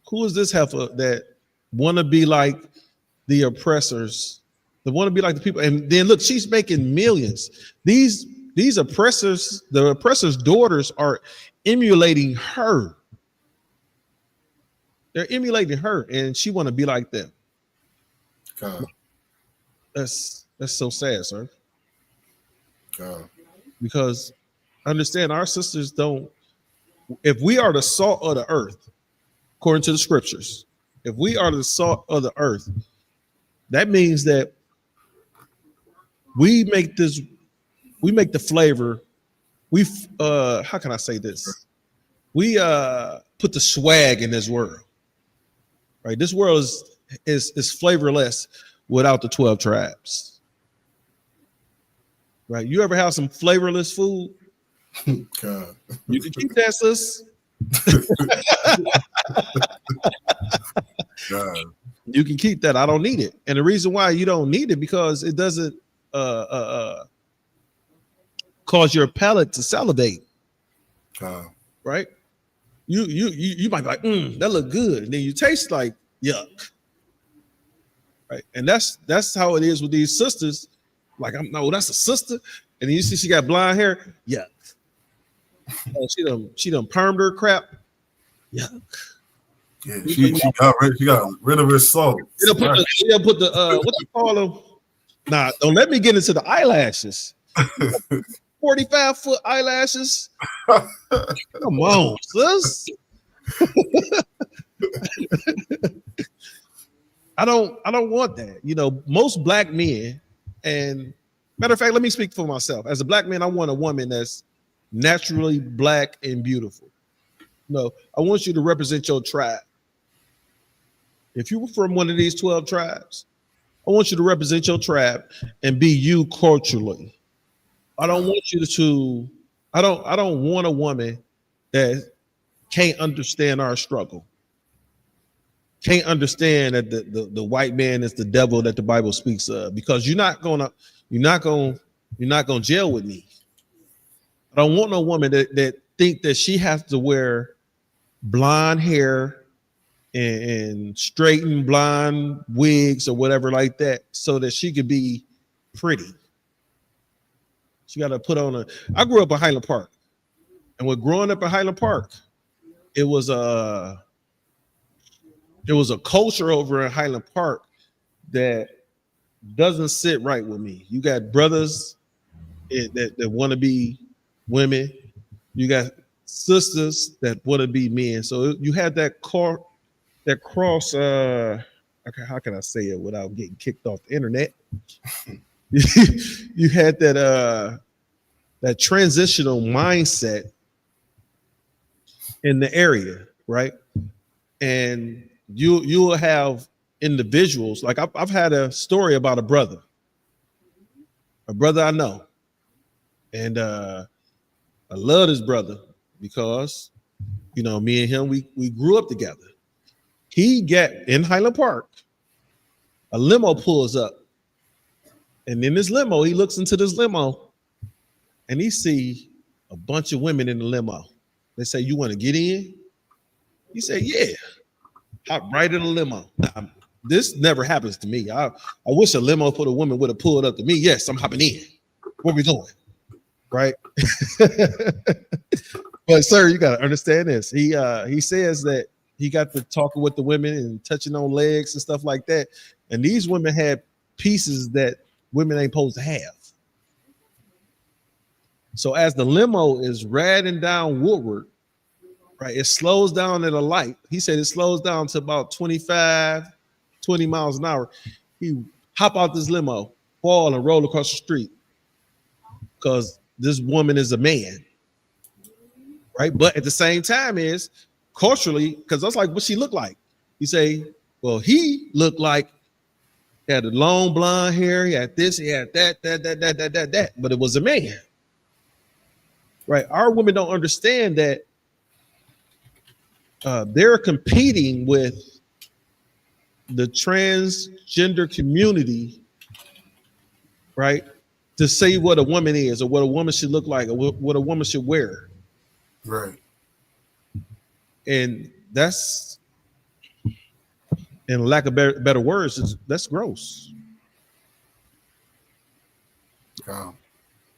Who is this heifer that want to be like the oppressors, that want to be like the people? And then look, she's making millions. These oppressors, the oppressors' daughters are emulating her. They're emulating her, and she want to be like them. God. That's so sad, sir. God. Because understand, our sisters don't. If we are the salt of the earth, according to the scriptures, if we are the salt of the earth, that means that we make the flavor. How can I say this? We put the swag in this world. Right? This world is flavorless without the 12 tribes. Right? You ever have some flavorless food? God. You can keep that, sis. God. You can keep that. I don't need it. And the reason why you don't need it, because it doesn't cause your palate to salivate. Right? You might be like, that look good. And then you taste like yuck. Right. And that's how it is with these sisters. Like, that's a sister. And then you see she got blonde hair. Yuck. Oh, she done permed her crap. Yuck. Yeah, she got rid of her soul. They'll put the what you call them? Nah, don't let me get into the eyelashes. 45-foot eyelashes. Come on, sis. I don't want that. You know, most black men, and matter of fact, let me speak for myself. As a black man, I want a woman that's naturally black and beautiful. No, I want you to represent your tribe. If you were from one of these 12 tribes, I want you to represent your tribe and be you culturally. I don't want you to. I don't want a woman that can't understand our struggle. Can't understand that the white man is the devil that the Bible speaks of, because you're not gonna jail with me. I don't want no woman that think that she has to wear blonde hair and straighten blonde wigs or whatever like that so that she could be pretty. She got to put on I grew up in Highland Park, and when growing up in Highland Park, it was a culture over in Highland Park that doesn't sit right with me. You got brothers that want to be women. You got sisters that want to be men. So you had that cross. How can I say it without getting kicked off the internet? You had that transitional mindset in the area, right? And you will have individuals, like I've had a story about a brother I know, and I love this brother because, you know, me and him, we grew up together. He got in Highland Park, a limo pulls up, and in this limo, he looks into this limo, and he see a bunch of women in the limo. They say, "You want to get in?" He said, "Yeah." Hop right in the limo. Now, this never happens to me. I wish a limo for the woman would have pulled up to me. Yes, I'm hopping in. Where we going? Right? But sir, you gotta understand this. He says that he got to talking with the women and touching on legs and stuff like that. And these women had pieces that women ain't supposed to have. So as the limo is riding down Woodward, right, it slows down at a light. He said it slows down to about 25, 20 miles an hour. He hop out this limo, fall and roll across the street because this woman is a man, right? But at the same time is culturally, because that's like what she looked like. You say, well, he looked like he had a long blonde hair, he had this, he had that, but it was a man. Right? Our women don't understand that they're competing with the transgender community, right? To say what a woman is or what a woman should look like or what a woman should wear. Right. And that's, in lack of better words, that's gross.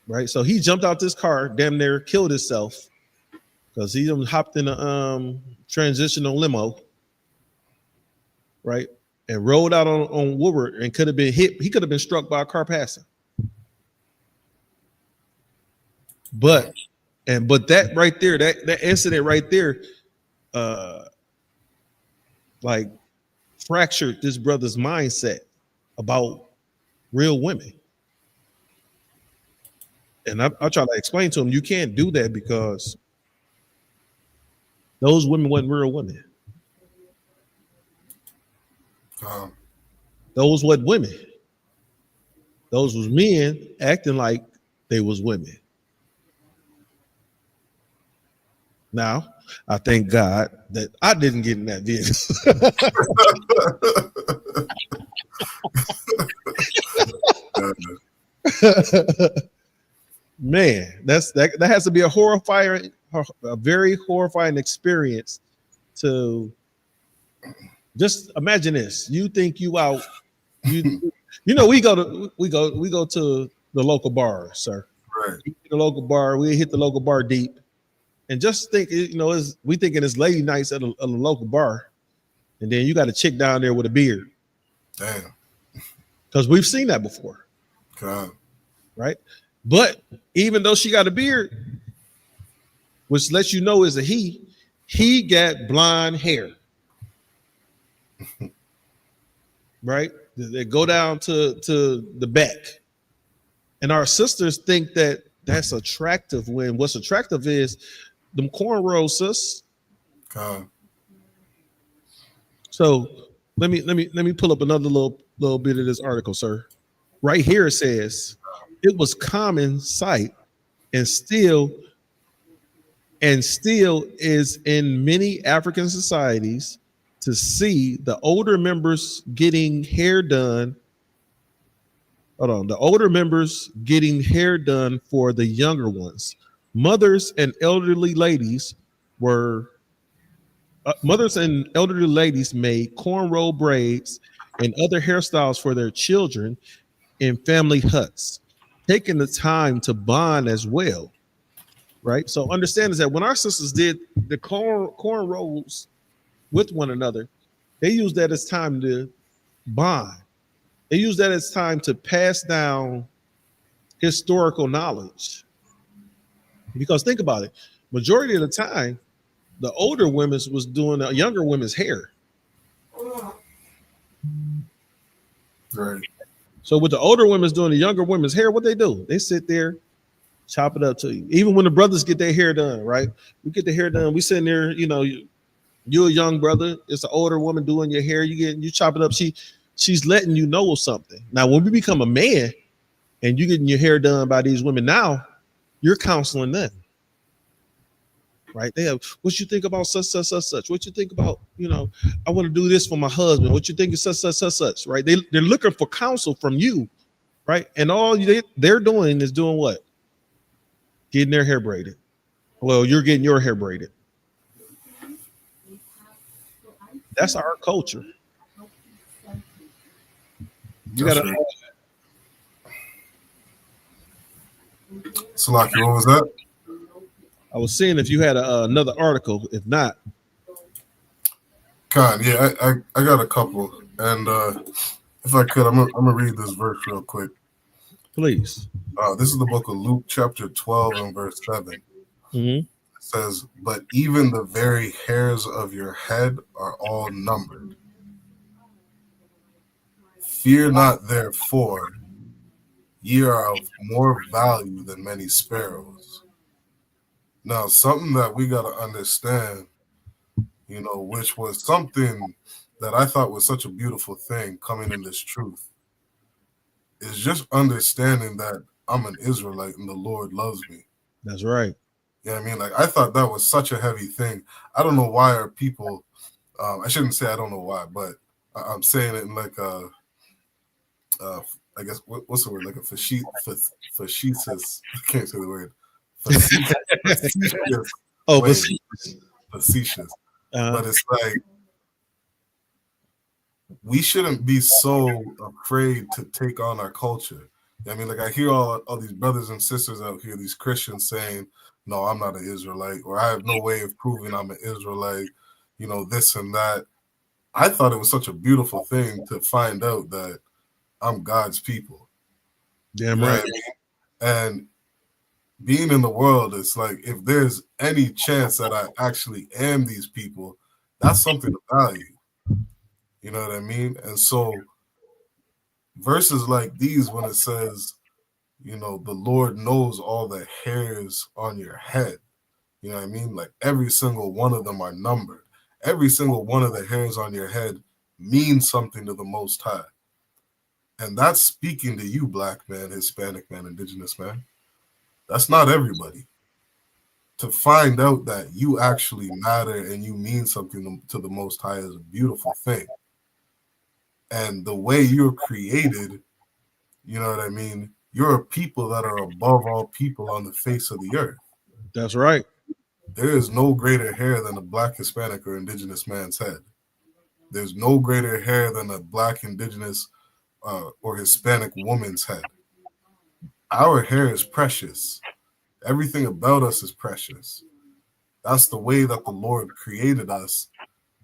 Right. So he jumped out this car, damn near killed himself because he hopped in a transitional limo, right, and rolled out on Woodward and could have been hit. He could have been struck by a car passing. But that right there, that incident right there, like fractured this brother's mindset about real women. And I try to explain to him, you can't do that because those women weren't real women. Those weren't women. Those was men acting like they was women. Now, I thank God that I didn't get in that video. Man, that has to be a very horrifying experience to just imagine this. You think you out, you know, we go to the local bar, sir. Right. The local bar, we hit the local bar deep. And just think, you know, we thinking it's lady nights at a local bar, and then you got a chick down there with a beard. Damn. Because we've seen that before. God. Right? But even though she got a beard, which lets you know is a he got blonde hair. Right? They go down to the back. And our sisters think that that's attractive when what's attractive is them cornrows, sis. God. So let me pull up another little bit of this article, sir. Right here it says it was common sight and still is in many African societies to see the older members getting hair done. Hold on, the older members getting hair done for the younger ones. Mothers and elderly ladies made cornrow braids and other hairstyles for their children in family huts, taking the time to bond as well. Right. So understand is that when our sisters did the cornrows with one another, they used that as time to bond. They use that as time to pass down historical knowledge. Because think about it, majority of the time, the older women was doing the younger women's hair. Right. So with the older women's doing the younger women's hair, what they do? They sit there, chop it up to you. Even when the brothers get their hair done, right? We get the hair done. We sitting there, you know, you're a young brother. It's an older woman doing your hair. You chop it up. She's letting you know something. Now, when we become a man and you getting your hair done by these women, now you're counseling them, right? They have, what you think about such? What you think about, you know, I want to do this for my husband. What you think is such, right? They're looking for counsel from you, right? And all they're doing is doing what? Getting their hair braided. Well, you're getting your hair braided. That's our culture. You gotta. Right. Salaki, what was that? I was seeing if you had another article. If not, Yeah, I got a couple, and if I could, I'm gonna read this verse real quick. Please. This is the book of Luke, chapter 12, and verse 7. Mm-hmm. It says, "But even the very hairs of your head are all numbered. Fear not, therefore, ye are of more value than many sparrows." Now, something that we got to understand, which was something that I thought was such a beautiful thing coming in this truth, is just understanding that I'm an Israelite and the Lord loves me. That's right. Yeah, I mean, like, I thought that was such a heavy thing. I don't know why our people, I shouldn't say I don't know why, but I'm saying it in like a, I guess, what's the word? Like a facetious, I can't say the word. Facetious. Oh, way. facetious. But it's like, we shouldn't be so afraid to take on our culture. I mean, like, I hear all these brothers and sisters out here, these Christians saying, no, I'm not an Israelite, or I have no way of proving I'm an Israelite, this and that. I thought it was such a beautiful thing to find out that I'm God's people. Damn right. I mean? And being in the world, it's like, if there's any chance that I actually am these people, that's something to value. You know what I mean? And so verses like these, when it says, the Lord knows all the hairs on your head, you know what I mean? Like, every single one of them are numbered. Every single one of the hairs on your head means something to the Most High. And that's speaking to you, black man, Hispanic man, indigenous man. That's not everybody. To find out that you actually matter and you mean something to the Most High is a beautiful thing. And the way you're created, you know what I mean? You're a people that are above all people on the face of the earth. That's right. There is no greater hair than a black, Hispanic, or indigenous man's head. There's no greater hair than a black, indigenous, or Hispanic woman's head. Our hair is precious. Everything about us is precious. That's the way that the Lord created us.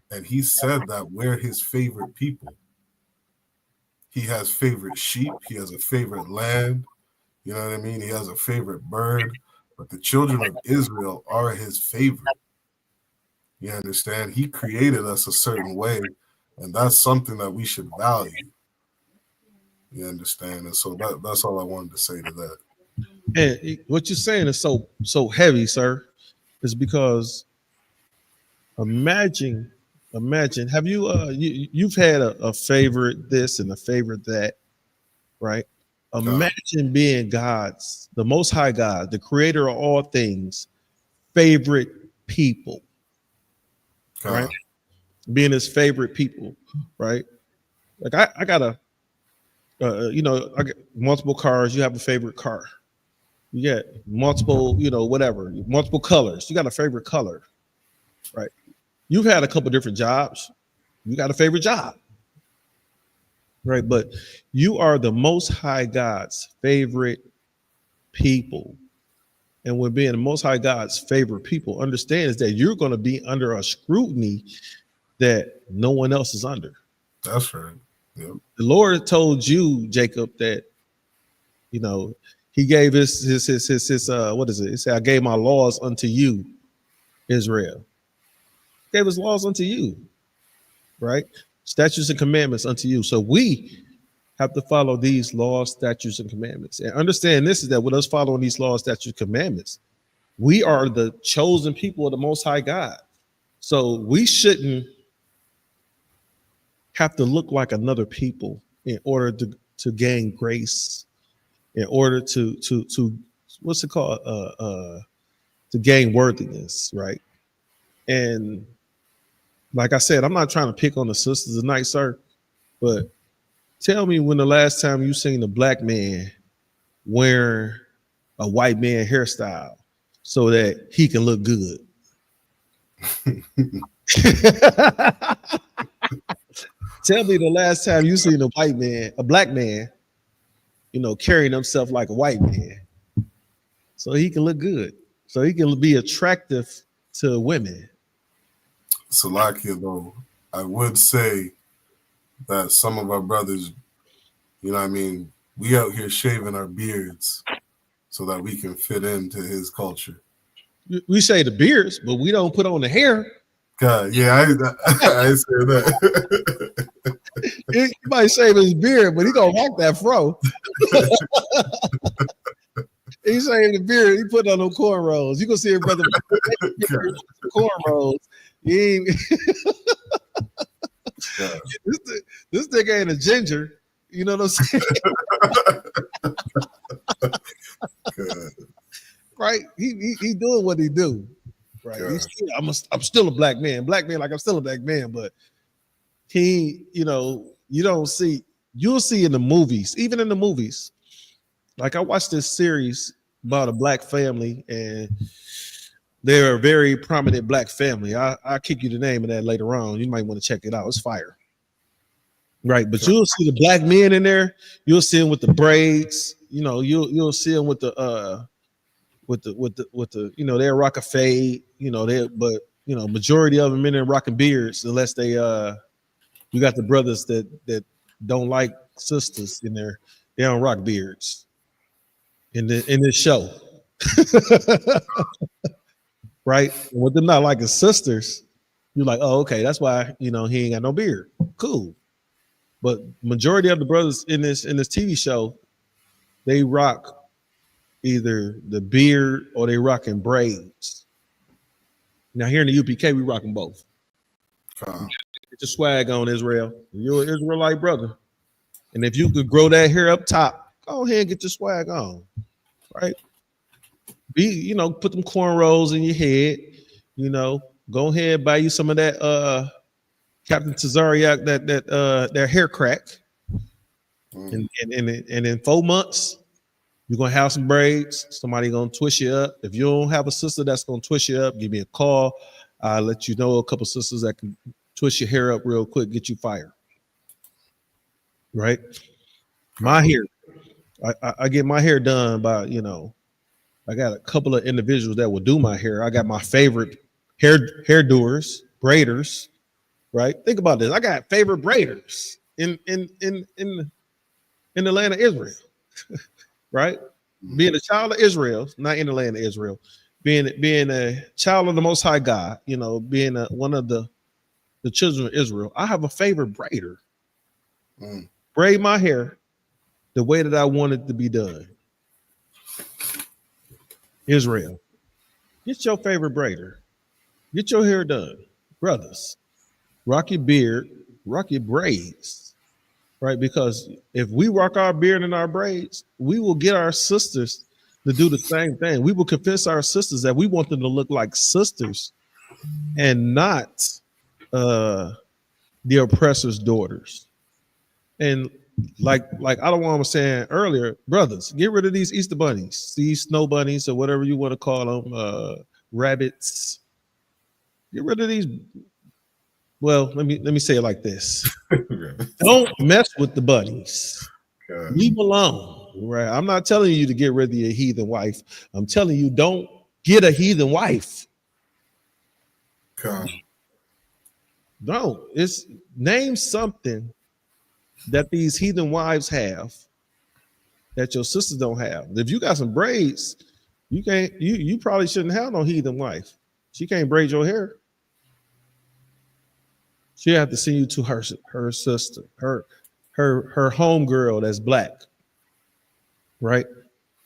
And he said that we're his favorite people. He has favorite sheep. He has a favorite land. You know what I mean? He has a favorite bird. But the children of Israel are his favorite. You understand? He created us a certain way. And that's something that we should value. You understand? And so that's all I wanted to say to that. And what you're saying is so heavy, sir, is because imagine, have you you've had a favorite this and a favorite that, right? Imagine being God's, the Most High God, the creator of all things, favorite people, right? Being his favorite people, right? Like I got I get multiple cars. You have a favorite car. You get multiple, whatever, multiple colors. You got a favorite color, right? You've had a couple different jobs. You got a favorite job, right? But you are the Most High God's favorite people. And when being the Most High God's favorite people, understands that you're going to be under a scrutiny that no one else is under. That's right. Yep. The Lord told you, Jacob, that, he gave his what is it? He said, I gave my laws unto you, Israel. He gave his laws unto you, right? Statutes and commandments unto you. So we have to follow these laws, statutes, and commandments. And understand this is that with us following these laws, statutes, commandments, we are the chosen people of the Most High God. So we shouldn't have to look like another people in order to gain grace, in order to what's it called? To gain worthiness, right? And like I said, I'm not trying to pick on the sisters tonight, sir, but tell me when the last time you seen a black man wear a white man hairstyle so that he can look good. Tell me the last time you seen a black man, carrying himself like a white man so he can look good. so he can be attractive to women. Salakia, though, I would say that some of our brothers, you know what I mean, we out here shaving our beards so that we can fit into his culture. We say the beards, but we don't put on the hair. God, yeah, I say that. He might shave his beard, but he gonna rock that fro. He shaved the beard. He put on them cornrows. You gonna see a brother cornrows. He ain't. This nigga ain't a ginger. You know what I'm saying? Right? He doing what he do. Right? I'm still a black man. Black man, like I'm still a black man, but he, you know, you'll see in the movies, even in the movies. Like I watched this series about a black family, and they're a very prominent black family. I'll kick you the name of that later on. You might want to check it out. It's fire. Right, but you'll see the black men in there. You'll see them with the braids. You know, you'll see them with the you know, they're rock a fade. You know, but you know, majority of them in there rocking beards, unless they you got the brothers that don't like sisters in there. They don't rock beards in this show. Right? And with them not liking sisters, you're like, oh, okay, that's why, you know, he ain't got no beard. Cool. But majority of the brothers in this TV show, they rock either the beard or they rocking braids. Now here in the UPK, we rocking both. Get your swag on, Israel. You're an Israelite brother. And if you could grow that hair up top, go ahead and get your swag on. Right? You know, put them cornrows in your head. You know, go ahead, buy you some of that Captain Tazariak, that hair crack. And in 4 months, you're gonna have some braids. Somebody gonna twist you up. If you don't have a sister that's gonna twist you up, give me a call. I'll let you know a couple sisters that can twist your hair up real quick, get you fired. Right? My hair, I get my hair done by, you know, I got a couple of individuals that will do my hair. I got my favorite hairdoers, braiders. Right? Think about this. I got favorite braiders in the land of Israel. Right? Being a child of Israel, not in the land of Israel, being a child of the Most High God, you know, being one of the children of Israel, I have a favorite braider. Braid my hair the way that I want it to be done. Israel, get your favorite braider. Get your hair done. Brothers, rock your beard, rock your braids, right? Because if we rock our beard and our braids, we will get our sisters to do the same thing. We will convince our sisters that we want them to look like sisters and not the oppressor's daughters. And like I don't want to saying earlier, brothers, get rid of these Easter bunnies, these snow bunnies or whatever you want to call them, rabbits. Get rid of these. Well, let me say it like this. Don't mess with the bunnies. Leave them alone. Right. I'm not telling you to get rid of your heathen wife. I'm telling you, don't get a heathen wife. No, it's name something that these heathen wives have that your sisters don't have. If you got some braids, you probably shouldn't have no heathen wife. She can't braid your hair. She have to send you to her sister, her homegirl that's black. Right?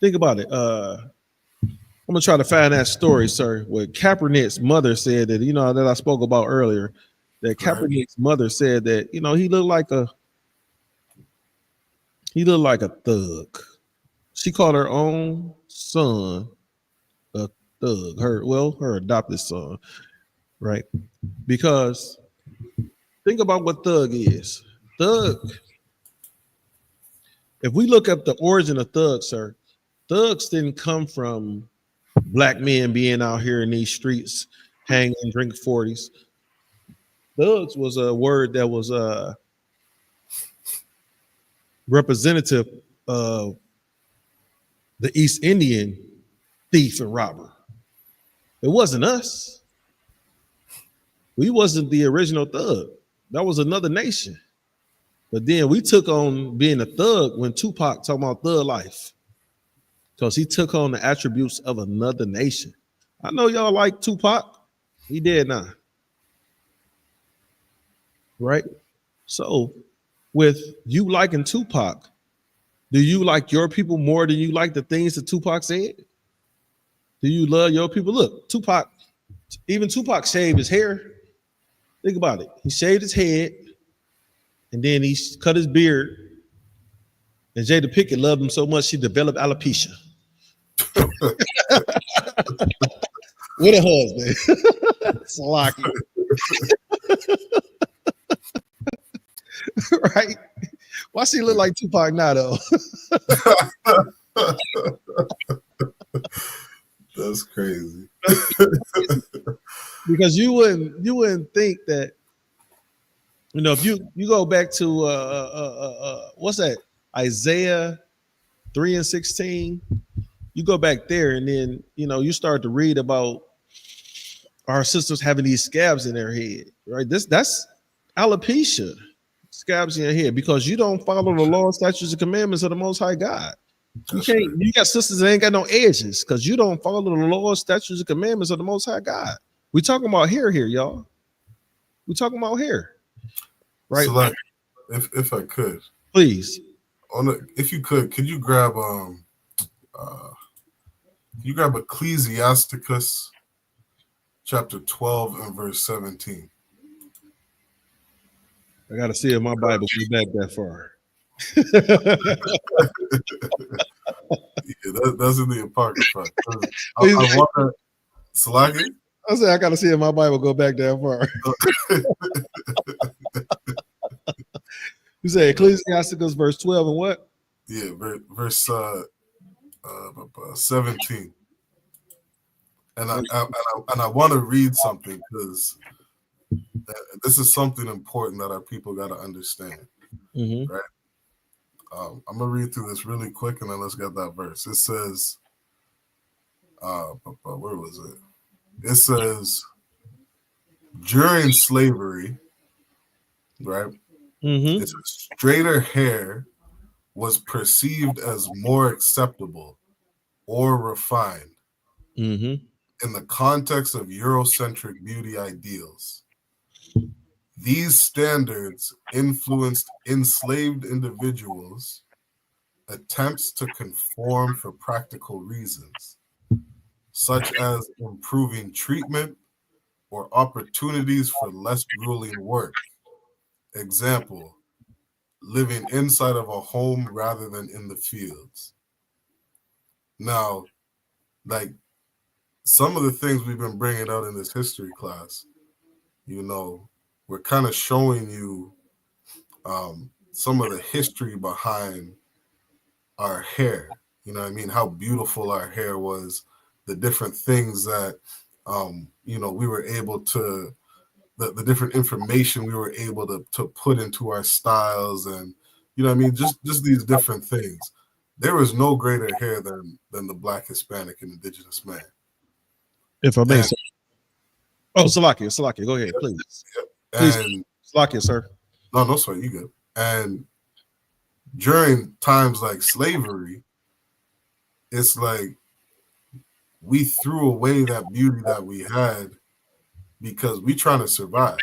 Think about it. I'm gonna try to find that story, sir, where Kaepernick's mother said that, you know, that I spoke about earlier, that Kaepernick's mother said that, you know, he looked like a thug. She called her own son a thug. Her adopted son, right? Because think about what thug is. Thug. If we look up the origin of thugs, sir, thugs didn't come from black men being out here in these streets, hanging, drinking 40s. Thugs was a word that was representative of the East Indian thief and robber. It wasn't us. We wasn't the original thug. That was another nation. But then we took on being a thug when Tupac talking about thug life. Because he took on the attributes of another nation. I know y'all like Tupac. He dead now. Right? So with you liking Tupac, do you like your people more than you like the things that Tupac said? Do you love your people? Look, Tupac, even Tupac shaved his hair. Think about it. He shaved his head and then he cut his beard. And Jada Pinkett loved him so much she developed alopecia. With a husband. Salaki. Right? Why she look like Tupac now though? That's crazy. Because you wouldn't think that, you know, if you go back to what's that? Isaiah 3:16. You go back there and then, you know, you start to read about our sisters having these scabs in their head, right? That's alopecia, scabs in your head, because you don't follow the law, statutes, and commandments of the Most High God. You can't. You got sisters that ain't got no edges because you don't follow the law, statutes, and commandments of the Most High God. We talking about hair here, y'all. We talking about hair, right? So like, if I could, please, if you could you grab Ecclesiasticus chapter 12 and verse 17. I gotta see if my Bible goes back that far. Yeah, that's in the Apocrypha. I wonder, Slaggy? I said I gotta see if my Bible go back that far. You say Ecclesiasticus verse 12 and what? Yeah, verse 17. And I want to read something because this is something important that our people got to understand. Mm-hmm. Right? I'm gonna read through this really quick and then let's get that verse. It says, where was it? It says, during slavery, right? Mm-hmm. It says, straighter hair was perceived as more acceptable or refined in the context of Eurocentric beauty ideals. These standards influenced enslaved individuals' attempts to conform for practical reasons, such as improving treatment or opportunities for less grueling work. Example, living inside of a home rather than in the fields. Now, like some of the things we've been bringing out in this history class, you know, we're kind of showing you some of the history behind our hair. You know what I mean? How beautiful our hair was, the different things that, you know, we were able to, the different information we were able to put into our styles and, you know what I mean? Just these different things. There was no greater hair than the Black, Hispanic, and Indigenous man. If I may say. Oh, Salakia, go ahead, please. Please, Salakia, sir. No, sorry, you good. And during times like slavery, it's like we threw away that beauty that we had because we're trying to survive.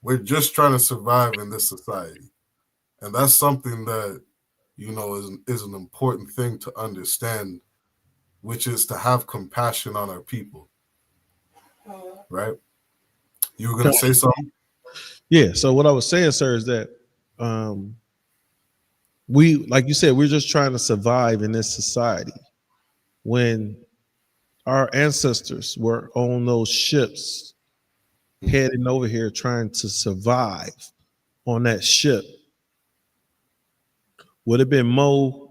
We're just trying to survive in this society. And that's something that, you know, is an important thing to understand, which is to have compassion on our people. Right? You were going to say something? Yeah. So what I was saying, sir, is that we, like you said, we're just trying to survive in this society. When our ancestors were on those ships heading over here trying to survive on that ship, would have been more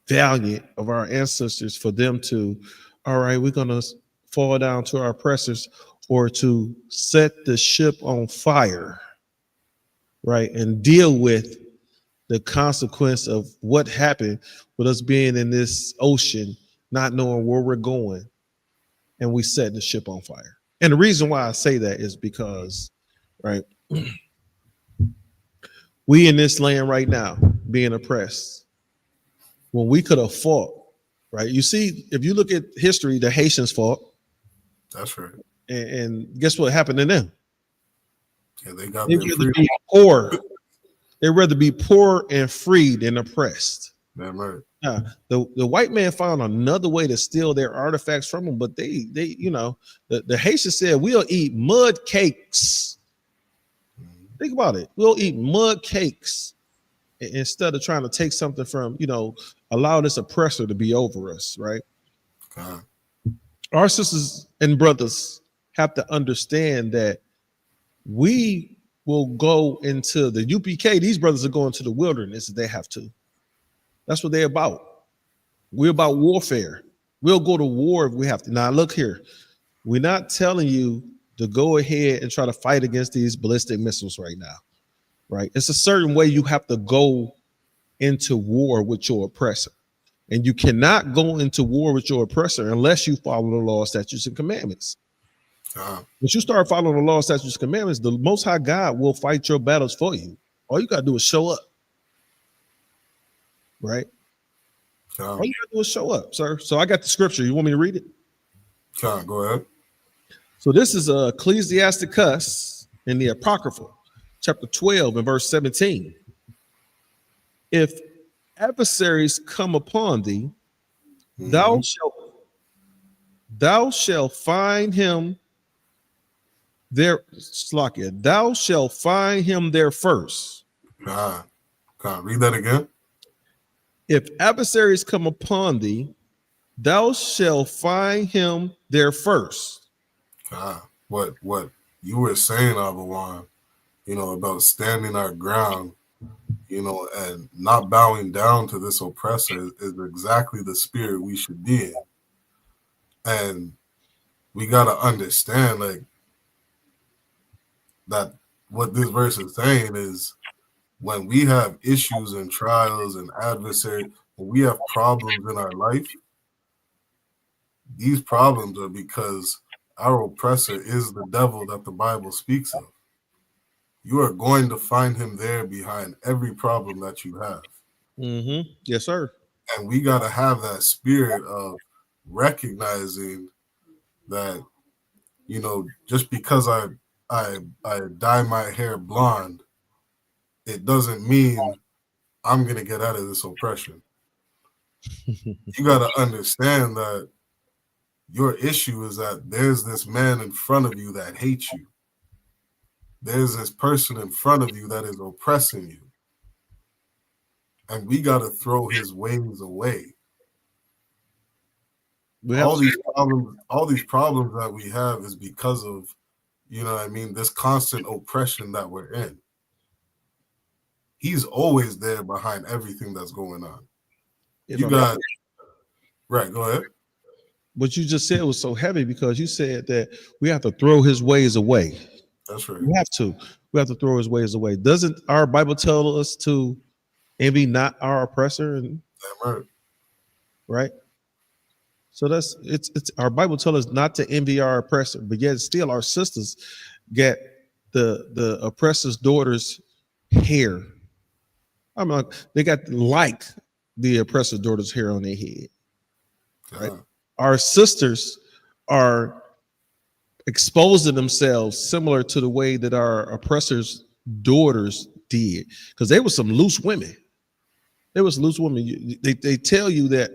valiant of our ancestors for them to, all right, we're going to fall down to our oppressors, or to set the ship on fire, right, and deal with the consequence of what happened with us being in this ocean, not knowing where we're going, and we set the ship on fire. And the reason why I say that is because, right, we in this land right now being oppressed, when we could have fought, right? You see, if you look at history, the Haitians fought. That's right. And guess what happened to them? Yeah, they got They'd their rather freedom. be poor. They'd rather be poor and free than oppressed. Damn right. The white man found another way to steal their artifacts from them, but they you know, the Haitians said we'll eat mud cakes. Think about it. We'll eat mud cakes instead of trying to take something from, you know, allow this oppressor to be over us, right? Our sisters and brothers have to understand that we will go into the UPK. These brothers are going to the wilderness if they have to. That's what they're about. We're about warfare. We'll go to war if we have to. Now, look here. We're not telling you to go ahead and try to fight against these ballistic missiles right now, right? It's a certain way you have to go into war with your oppressor. And you cannot go into war with your oppressor unless you follow the law, statutes, and commandments. Once you start following the law, statutes, and commandments, the Most High God will fight your battles for you. All you got to do is show up. Right? All you got to do is show up, sir. So I got the scripture. You want me to read it? Go ahead. So this is Ecclesiasticus in the Apocrypha, chapter 12 and verse 17. If adversaries come upon thee, thou shalt find him there. Slakia, thou shalt find him there first. Read that again. If adversaries come upon thee, thou shalt find him there first. What you were saying, Abawan, you know, about standing our ground, you know, and not bowing down to this oppressor is exactly the spirit we should be in. And we got to understand, like, that what this verse is saying is when we have issues and trials and adversaries, when we have problems in our life, these problems are because our oppressor is the devil that the Bible speaks of. You are going to find him there behind every problem that you have. Yes, sir. And we got to have that spirit of recognizing that, you know, just because I dye my hair blonde, it doesn't mean I'm going to get out of this oppression. You got to understand that your issue is that there's this man in front of you that hates you. There's this person in front of you that is oppressing you. And we got to throw his ways away. All these problems that we have is because of, you know what I mean, this constant oppression that we're in. He's always there behind everything that's going on. Right, go ahead. What you just said was so heavy because you said that we have to throw his ways away. That's right. We have to throw his ways away. Doesn't our Bible tell us to envy not our oppressor? And right. So it's our Bible tells us not to envy our oppressor, but yet still our sisters get the oppressor's daughter's hair. I mean, they got like the oppressor's daughter's hair on their head. Right. Our sisters are exposing themselves similar to the way that our oppressors' daughters did, because they were some loose women. They was loose women. They tell you that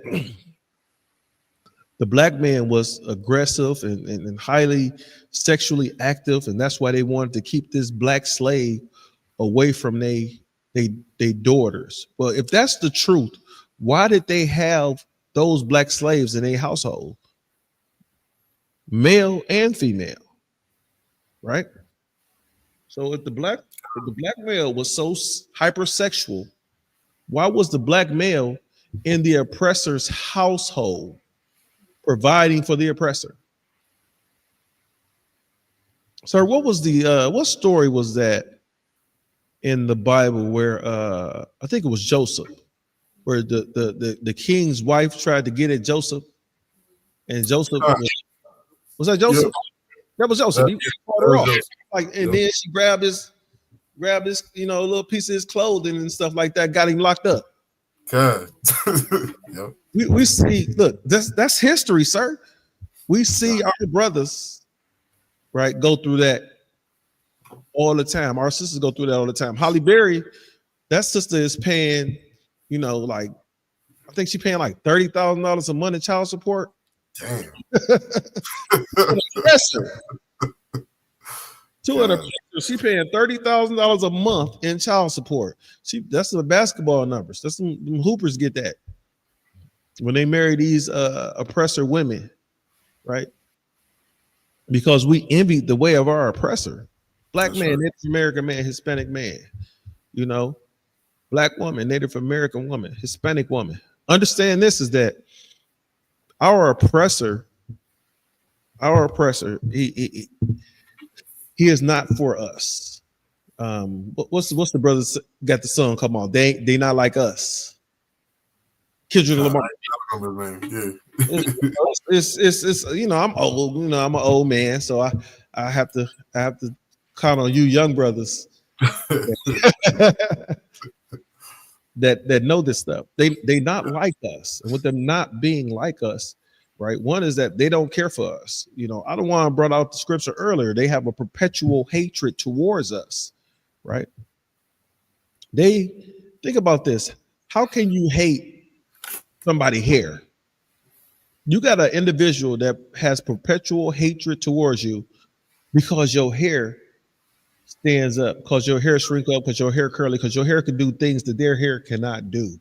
the black man was aggressive and highly sexually active, and that's why they wanted to keep this black slave away from they daughters. Well, if that's the truth, why did they have those black slaves in a household, male and female, right? So if the black male was so hypersexual, why was the black male in the oppressor's household providing for the oppressor? Sir, what story was that in the Bible where I think it was Joseph, where the king's wife tried to get at Joseph And Joseph was that Joseph? Yep. That was Joseph. He fought her was off. Joseph. Like, and Yep. then she grabbed his, a little piece of his clothing and stuff like that, got him locked up. God. Yep. We see, look, that's history, sir. We see our brothers, right, go through that all the time. Our sisters go through that all the time. Holly Berry, that sister is paying, like, I think she's paying like $30,000 a month in child support. Damn. She paying $30,000 a month in child support. That's the basketball numbers. That's them hoopers get that when they marry these oppressor women, right? Because we envy the way of our oppressor. Black man, Native American man, Hispanic man, Black woman, Native American woman, Hispanic woman. Understand this is that our oppressor, he is not for us. What's the brothers got the song? Come on, they not like us. Kendrick Lamar. It's I'm old. I'm an old man, so I have to count on you young brothers that know this stuff. They not like us, and with them not being like us, right? One is that they don't care for us. I don't want to brought out the scripture earlier. They have a perpetual hatred towards us, right? They think about this. How can you hate somebody hair? You got an individual that has perpetual hatred towards you because your hair stands up, because your hair shrink up, because your hair curly, because your hair can do things that their hair cannot do.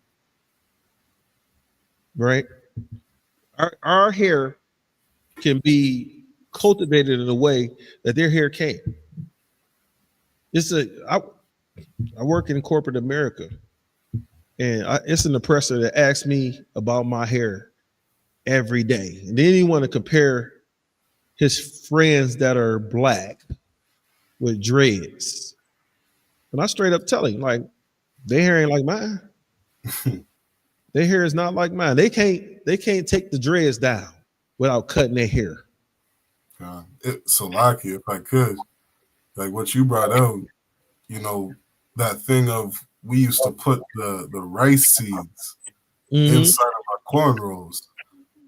Right? Our hair can be cultivated in a way that their hair can't. I work in corporate America, and it's an oppressor that asks me about my hair every day. And then he want to compare his friends that are Black with dreads. And I straight up tell him, like, their hair ain't like mine. Their hair is not like mine. They can't take the dreads down without cutting their hair. Salaki, if I could, like what you brought out, that thing of we used to put the rice seeds inside of our cornrows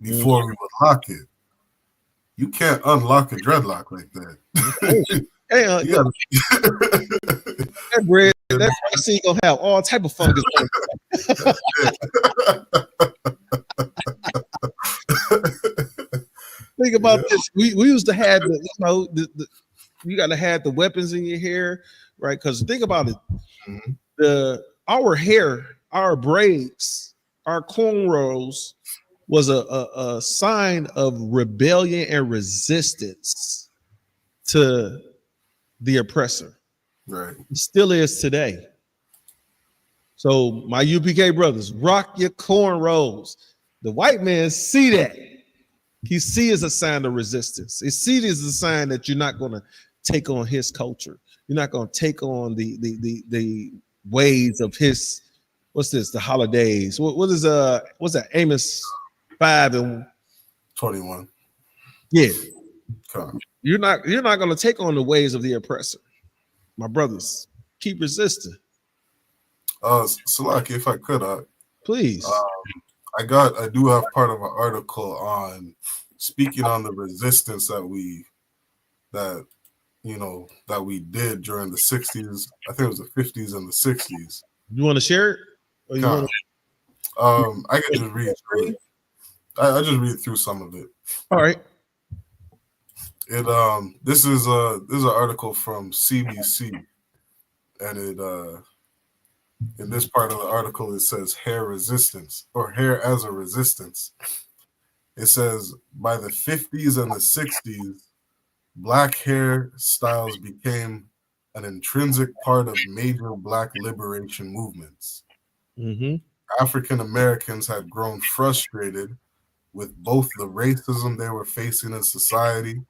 before we would lock it. You can't unlock a dreadlock like that. That bread, that rice seed gonna have all type of fungus. Think about this. We used to have you gotta have the weapons in your hair, right? Because think about it. Our hair, our braids, our cornrows was a sign of rebellion and resistance to the oppressor. Right. It still is today. So my UPK brothers, rock your cornrows. The white man see that. He see it as a sign of resistance. He see it as a sign that you're not going to take on his culture. You're not going to take on the ways of his, what's this, the holidays. What's that, Amos 5:21? Yeah. You're not going to take on the ways of the oppressor. My brothers, keep resisting. Salaki, if I could, please. I do have part of an article on speaking on the resistance that we did during the 60s. I think it was the 50s and the 60s. You want to share it? Or you wanna... I can just read through it. I just read through some of it. All right. This is an article from CBC, and in this part of the article it says hair resistance, or hair as a resistance. It says by the 50s and the 60s, Black hair styles became an intrinsic part of major Black liberation movements. African Americans had grown frustrated with both the racism they were facing in society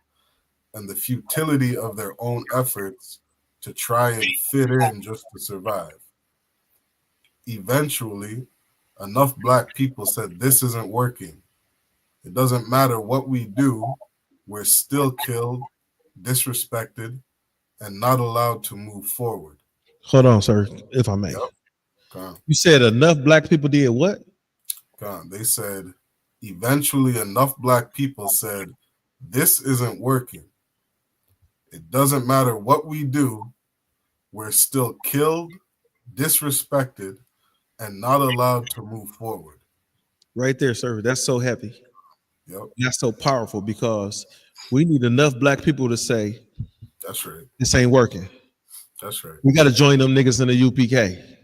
and the futility of their own efforts to try and fit in just to survive. Eventually, enough Black people said, "This isn't working. It doesn't matter what we do, we're still killed, disrespected, and not allowed to move forward. Hold on, sir, if I may. Yep. You said enough black people did what? They said eventually enough black people said, this isn't working. It doesn't matter what we do, we're still killed, disrespected, and not allowed to move forward. Right there, sir. That's so heavy. Yep. That's so powerful because we need enough black people to say, that's right. This ain't working. That's right. We got to join them niggas in the UPK.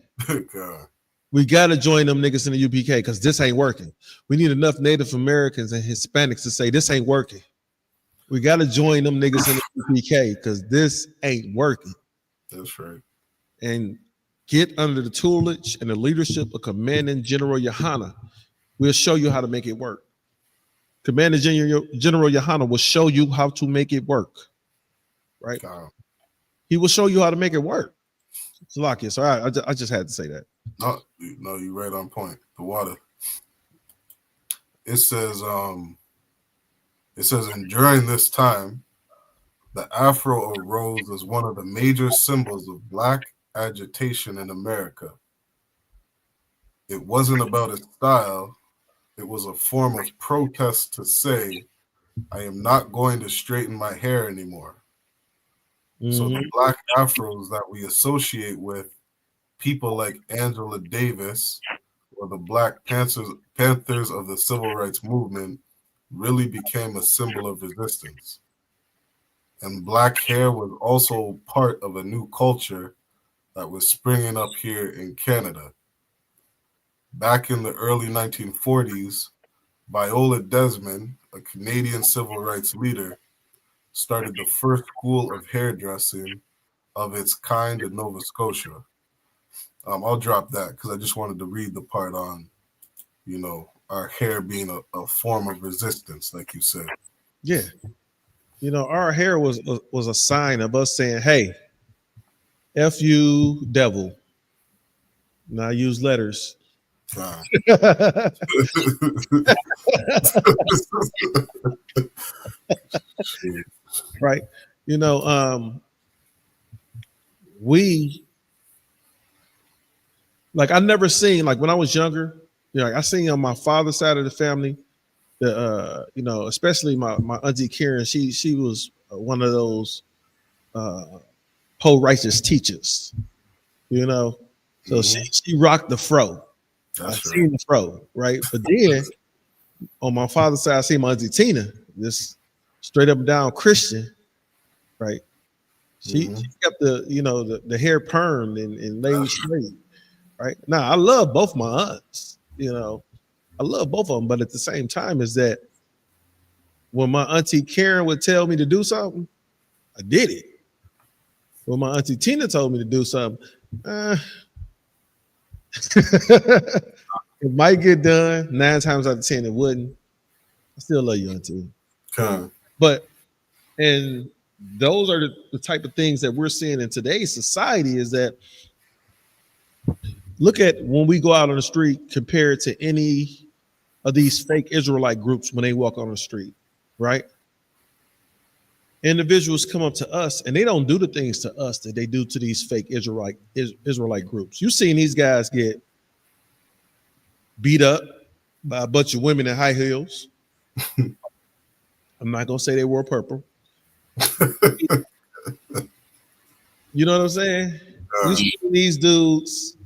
God. We got to join them niggas in the UPK because this ain't working. We need enough Native Americans and Hispanics to say this ain't working. We got to join them niggas in the UPK because this ain't working. That's right. And get under the tutelage and the leadership of Commanding General Yohana. We'll show you how to make it work. Commanding General Yohana will show you how to make it work. Right? He will show you how to make it work. Salakia. So I just had to say that. No, you're right on point. The water. It says, and during this time, the Afro arose as one of the major symbols of black agitation in America. It wasn't about its style. It was a form of protest to say, I am not going to straighten my hair anymore. So the black afros that we associate with people like Angela Davis or the Black Panthers of the Civil Rights Movement really became a symbol of resistance. And black hair was also part of a new culture that was springing up here in Canada. Back in the early 1940s, Viola Desmond, a Canadian civil rights leader, started the first school of hairdressing of its kind in Nova Scotia. I'll drop that because I just wanted to read the part on, our hair being a form of resistance, like you said. Yeah. Our hair was a sign of us saying, hey, F you, devil. Now I use letters. Right. We I never seen, when I was younger, I seen on my father's side of the family, especially my auntie Karen, she was one of those pro-righteous teachers, so she rocked the fro. I seen the fro, right? But then on my father's side, I seen my auntie Tina, this straight up and down Christian, right? She kept the hair permed and laid straight, right? Now I love both my aunts, I love both of them, but at the same time is that when my auntie Karen would tell me to do something, I did it. When my auntie Tina told me to do something, it might get done. 9 times out of 10, it wouldn't. I still love you, auntie. But and those are the type of things that we're seeing in today's society is that look at when we go out on the street compared to any of these fake Israelite groups when they walk on the street, right? Individuals come up to us and they don't do the things to us that they do to these fake Israelite groups. You've seen these guys get beat up by a bunch of women in high heels. I'm not gonna say they wore purple. You know what I'm saying? You seen these dudes.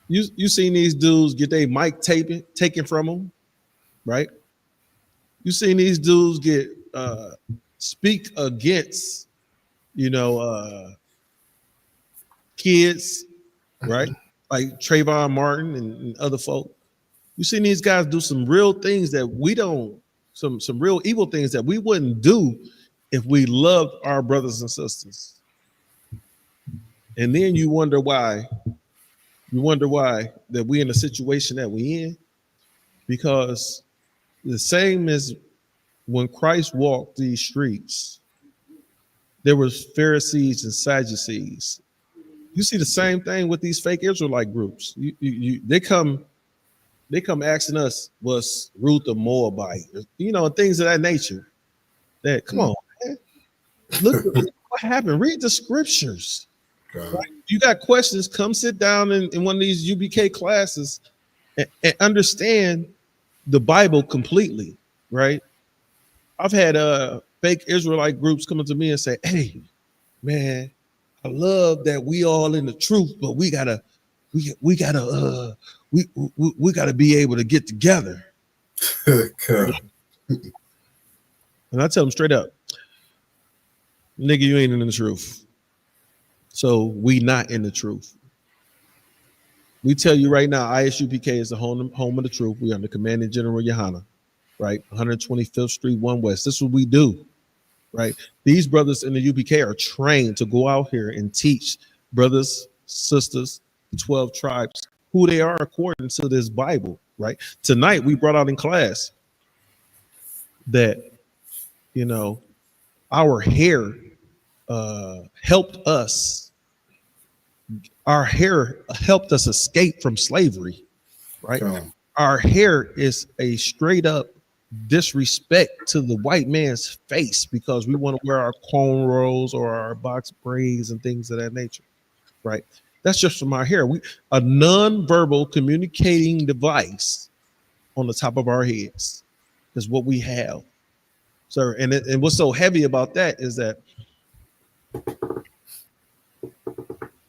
You seen these dudes get their mic taken from them, right? You seen these dudes get speak against, kids, right? Like Trayvon Martin and other folk. You seen these guys do some real things that we don't, some real evil things that we wouldn't do if we loved our brothers and sisters. And then you wonder why that we in the situation that we in, because the same as when Christ walked these streets, there was Pharisees and Sadducees. You see the same thing with these fake Israelite groups. They come they come asking us, was Ruth a Moabite? You know, things of that nature. That, come on, man. Look at what happened. Read the scriptures. Right? You got questions, come sit down in one of these UBK classes and understand the Bible completely, right? I've had fake Israelite groups coming to me and say, hey, man, I love that we all in the truth, but we gotta be able to get together. And I tell them straight up, nigga, you ain't in the truth. So we not in the truth. We tell you right now, ISUPK is the home of the truth. We are under Commanding General Yohana, right? 125th Street, 1 West. This is what we do, right? These brothers in the UPK are trained to go out here and teach brothers, sisters, 12 tribes, who they are according to this Bible, right? Tonight, we brought out in class that, you know, our hair helped us. Our hair helped us escape from slavery, right? Our hair is a straight up disrespect to the white man's face because we want to wear our cornrows or our box braids and things of that nature, right? That's just from our hair. A non-verbal communicating device on the top of our heads is what we have. So, and what's so heavy about that is that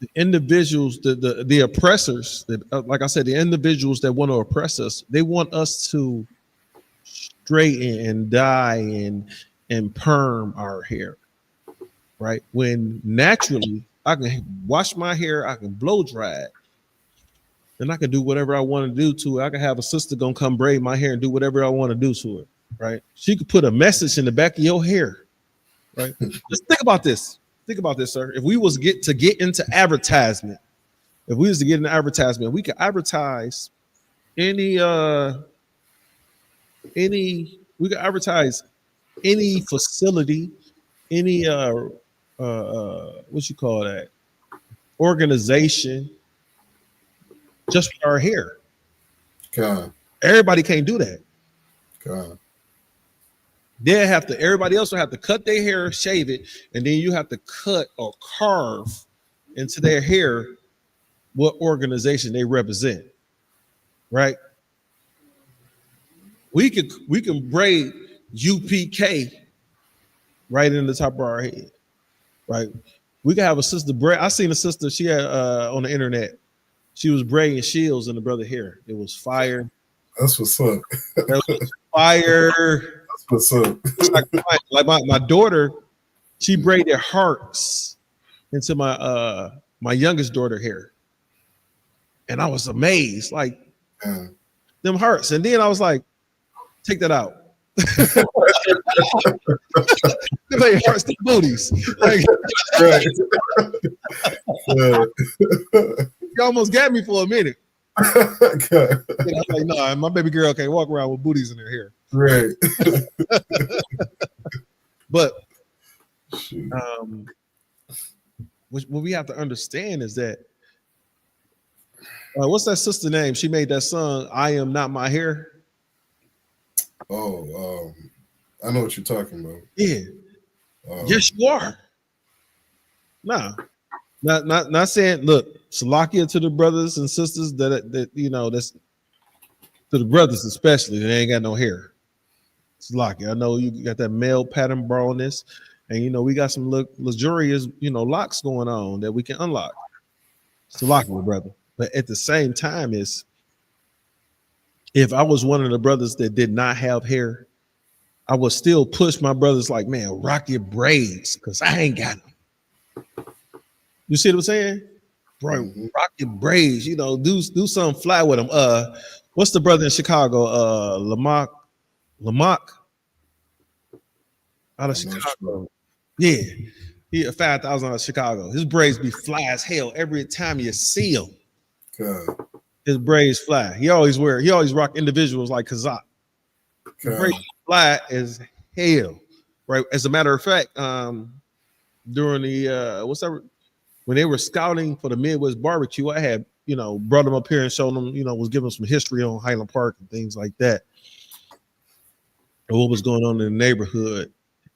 the individuals, the oppressors, that, like I said, the individuals that want to oppress us, they want us to straighten and dye and perm our hair, right? When naturally I can wash my hair, I can blow dry it, and I can do whatever I want to do to it. I can have a sister gonna come braid my hair and do whatever I want to do to it, right? She could put a message in the back of your hair, right? Just think about this. Think about this, sir. If we was to get into advertisement, we could advertise any facility, any what you call that, organization, just with our hair. God. Everybody can't do that. God. Everybody else will have to cut their hair, shave it, and then you have to cut or carve into their hair what organization they represent, right? We can braid UPK right in the top of our head, right? We can have a sister braid. I seen a sister, she had on the internet, she was braiding shields in the brother hair. It was fire. That's what's up. That was fire. What's up? Like my daughter, she braided hearts into my my youngest daughter hair, and I was amazed, like them hearts. And then I was like, take that out. They hearts to booties. Like, you almost got me for a minute. Like, no, my baby girl can't walk around with booties in her hair. Right. But what we have to understand is that what's that sister name? She made that song, I Am Not My Hair. Oh, I know what you're talking about. Yeah. Yes, you are. Nah. Not saying, look, Salakia to the brothers and sisters that you know, that's to the brothers especially, they ain't got no hair. Salakia. I know you got that male pattern baldness, and you know, we got some luxurious, you know, locks going on that we can unlock. Salakia, brother. But at the same time, if I was one of the brothers that did not have hair, I would still push my brothers like, man, rock your braids, because I ain't got them. You see what I'm saying? Bro, rock your braids, you know, do something fly with them. What's the brother in Chicago? Lamont out of Chicago. Yeah. He 5,000 out of Chicago. His braids be fly as hell every time you see him. God. His braids fly. He always rock individuals like Kazak. Braids fly as hell. Right. As a matter of fact, during the when they were scouting for the Midwest barbecue, I had brought him up here and showed him, was giving him some history on Highland Park and things like that, and what was going on in the neighborhood.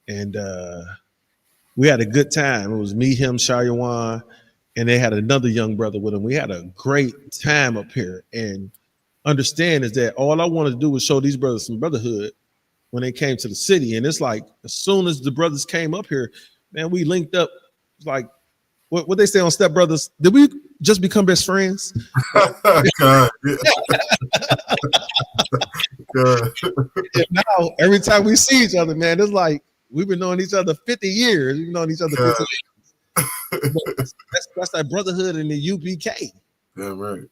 And we had a good time. It was me, him, Shayawan, and they had another young brother with him. We had a great time up here. And understand is that all I wanted to do was show these brothers some brotherhood when they came to the city. And it's like, as soon as the brothers came up here, man, we linked up. It's like, what they say on Step Brothers, did we just become best friends? God, yeah. God. And now, every time we see each other, man, it's like we've been knowing each other 50 years. We've known each other 50 years. That's that brotherhood in the UPK. Yeah, right.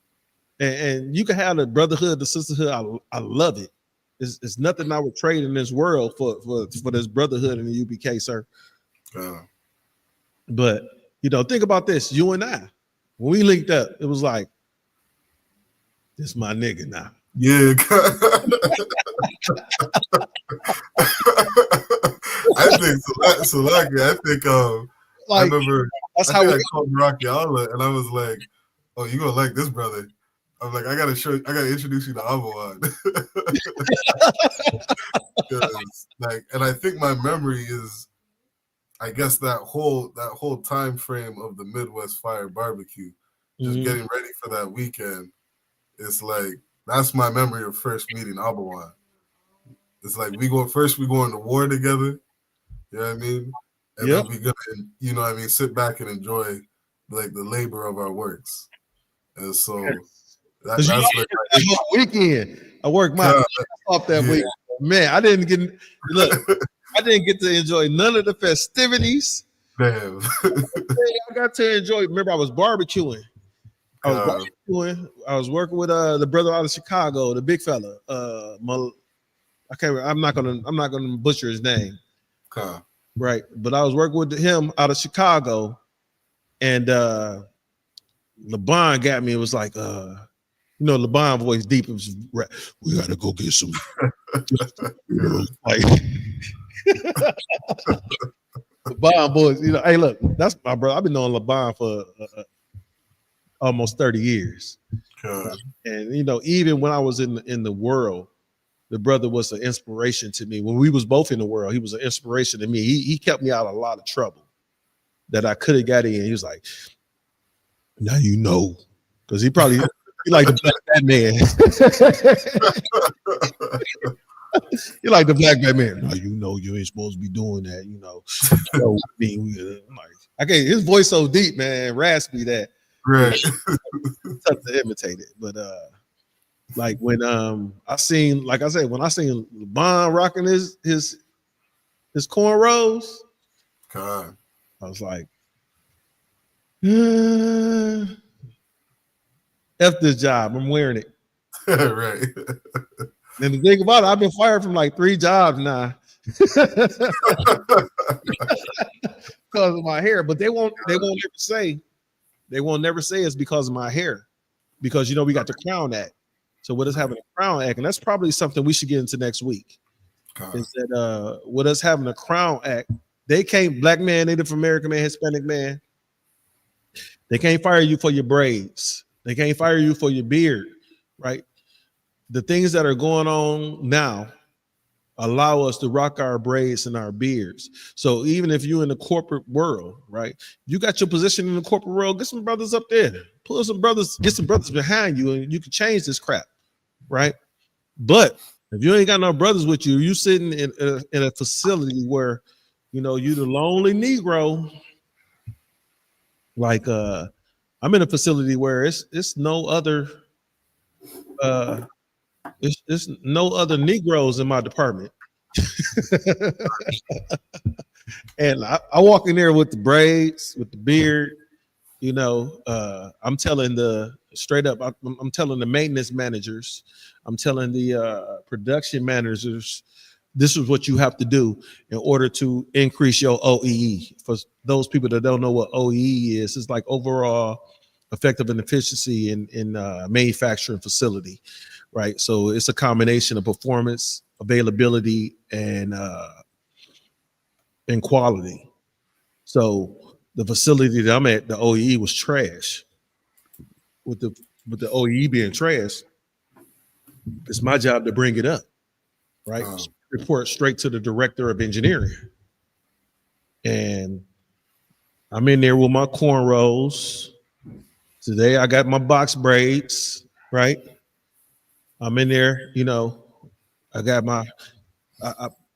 And you can have the brotherhood, the sisterhood. I love it. It's nothing I would trade in this world for this brotherhood in the UPK, sir. But think about this. You and I, when we linked up, it was like, this my nigga now. Yeah. I think Salaki. I think I remember. That's I called Rocky Alla, and I was like, "Oh, you gonna like this brother?" I'm like, I gotta introduce you to Abuad. And I think my memory is, I guess that whole time frame of the Midwest Fire Barbecue, just getting ready for that weekend. It's like, that's my memory of first meeting Abuad. It's like we go into war together. You know what I mean? And then we gonna, sit back and enjoy like the labor of our works. And so that's like weekend. I worked my ass off that week. Man, I didn't get to enjoy none of the festivities. Damn. I got to enjoy. Remember, I was barbecuing. I was working with the brother out of Chicago, the big fella. I'm not gonna butcher his name. Right, but I was working with him out of Chicago, and LeBron got me. It was like, LeBron voice deep. It was, we gotta go get some. Like LeBron boys, hey, look, that's my brother. I've been knowing LeBron for almost 30 years, and even when I was in the world, the brother was an inspiration to me. When we was both in the world, he was an inspiration to me. He kept me out of a lot of trouble that I could have got in. He was like, now because he like the black Batman. He like the black Batman. Now you ain't supposed to be doing that. His voice so deep, man, raspy that right. Tough to imitate it, but like when I seen LeBron rocking his cornrows, God, I was like, F this job, I'm wearing it. Right. And the thing about it, I've been fired from like 3 jobs now because of my hair. But they won't never say it's because of my hair, because we got the Crown Act. So with us having a Crown Act, and that's probably something we should get into next week, is that with us having a Crown Act, they can't, black man, Native American man, Hispanic man, they can't fire you for your braids. They can't fire you for your beard, right? The things that are going on now allow us to rock our braids and our beards. So even if you're in the corporate world, right, you got your position in the corporate world, get some brothers up there, get some brothers behind you, and you can change this crap, right? But if you ain't got no brothers with you, you sitting in a facility where, you the lonely Negro. Like I'm in a facility where it's no other it's no other Negroes in my department. And I walk in there with the braids, with the beard, I'm telling I'm telling the maintenance managers, I'm telling the production managers, this is what you have to do in order to increase your OEE. For those people that don't know what OEE is, it's like overall effective and efficiency in manufacturing facility, right? So it's a combination of performance, availability, and quality. So the facility that I'm at, the OEE was trash. With the But the OEE being trash, it's my job to bring it up, right? Report straight to the director of engineering. And I'm in there with my cornrows. Today I got my box braids, right? I'm in there, you know, I got my,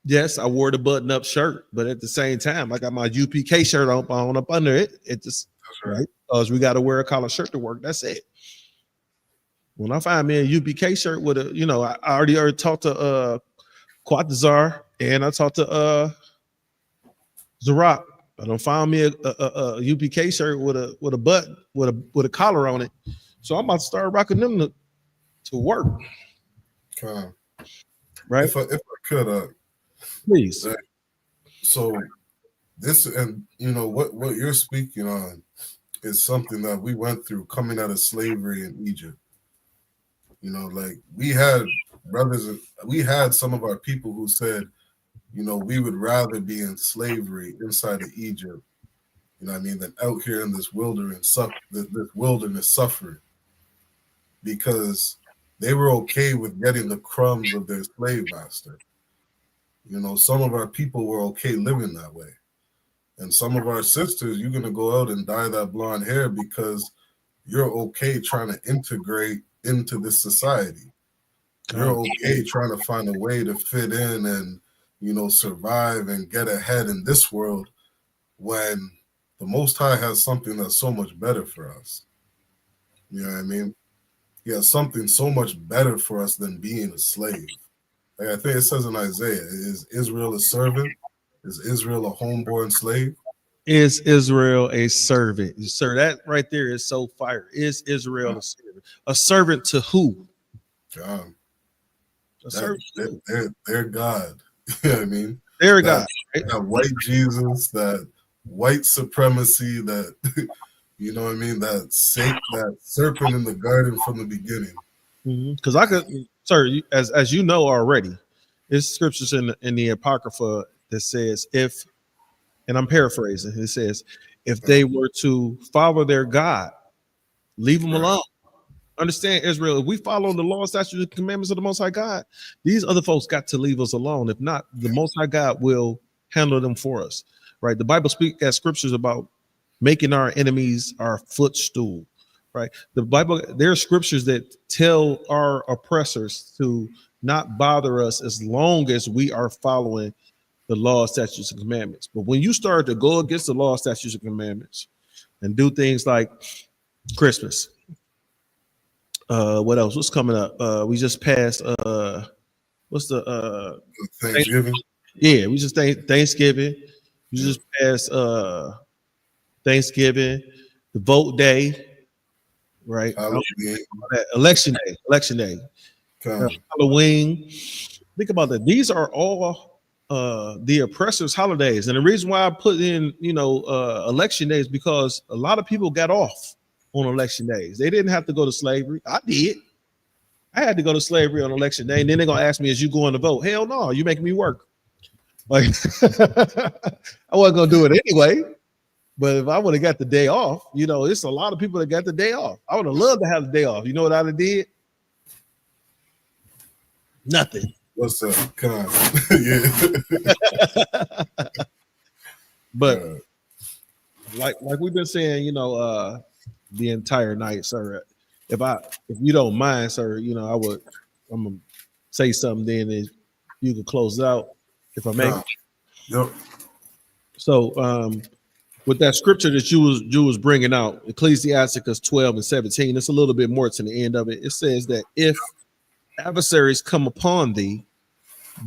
yes, I wore the button-up shirt, but at the same time, I got my UPK shirt on up under it. It just, right? Because we got to wear a collar shirt to work. That's it. When I find me a UPK shirt with a, you know, I already talked to Quatazar and I talked to Zarak. I don't find me a UPK shirt with a button with a collar on it. So I'm about to start rocking them to work. Right? If I could, please. So this, and you know what you're speaking on is something that we went through coming out of slavery in Egypt. You know, like we had brothers, we had some of our people who said, you know, we would rather be in slavery inside of Egypt, you know what I mean, than out here in this wilderness suffering, because they were okay with getting the crumbs of their slave master. You know, some of our people were okay living that way. And some of our sisters, you're going to go out and dye that blonde hair because you're okay trying to integrate into this society. You're okay trying to find a way to fit in and, you know, survive and get ahead in this world when the Most High has something that's so much better for us. You know what I mean? He has something so much better for us than being a slave. Like I think it says in Isaiah, is Israel a servant? Is Israel a homeborn slave? Is Israel a servant? Sir, that right there is so fire. Is Israel a servant? A servant to who? God. A servant to who? They're God. You know what I mean? They're God. That white Jesus, that white supremacy, that you know what I mean? That serpent in the garden from the beginning. Because I could, sir, as you know already, there's scriptures in the Apocrypha that says if, and I'm paraphrasing, it says if they were to follow their God, leave them alone. Understand, Israel, if we follow the law, statutes, and commandments of the Most High God, these other folks got to leave us alone. If not, the Most High God will handle them for us, right? The Bible speaks as scriptures about making our enemies our footstool, right? The Bible, there are scriptures that tell our oppressors to not bother us as long as we are following the law, statutes, and commandments. But when you start to go against the law, statutes, and commandments and do things like Christmas, what else? What's coming up? We just passed what's the Thanksgiving? Yeah, we just Thanksgiving. We just passed Thanksgiving, the vote day, right? Election day, Halloween. Think about that. These are all the oppressors' holidays, and the reason why I put in, you know, election days because a lot of people got off on election days. They didn't have to go to slavery. I did. I had to go to slavery on election day, and then they're gonna ask me, "Is you going to vote?" Hell no, you making me work. Like I wasn't gonna do it anyway. But if I would have got the day off, you know, it's a lot of people that got the day off. I would have loved to have the day off. You know what I'd have did? Nothing. What's up? Come on. Yeah. But like we've been saying, you know, the entire night, sir. If you don't mind, sir, you know, I'm gonna say something then and you can close it out if I may. Yep. So with that scripture that you was bringing out, Ecclesiasticus 12 and 17, it's a little bit more to the end of it. It says that if adversaries come upon thee,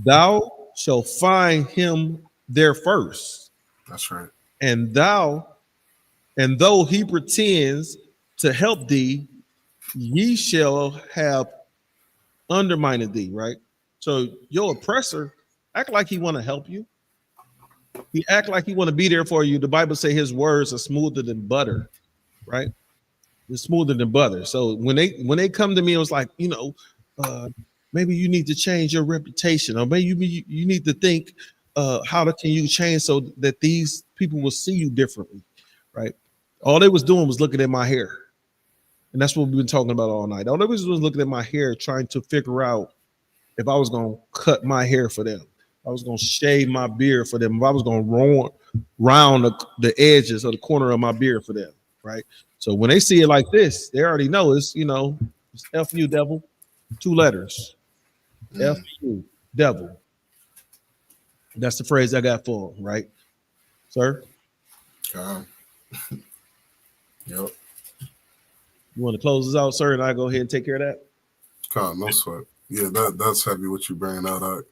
thou shalt find him there first. That's right. And though he pretends to help thee, ye shall have undermined thee, right? So your oppressor act like he want to help you. He act like he want to be there for you. The Bible say his words are smoother than butter, right? It's smoother than butter. So when they come to me, it was like, you know, maybe you need to change your reputation, or maybe you need to think, how can you change so that these people will see you differently, right? All they was doing was looking at my hair. And that's what we've been talking about all night. The only reason was looking at my hair, trying to figure out if I was going to cut my hair for them. I was going to shave my beard for them. If I was going to round the edges of the corner of my beard for them, right? So when they see it like this, they already know it's, it's F you, devil. 2 letters. F you, devil. That's the phrase I got for them, right? Sir? Yep. You want to close this out, sir, and I go ahead and take care of that? No sweat. Yeah, that's heavy what you bringing that up.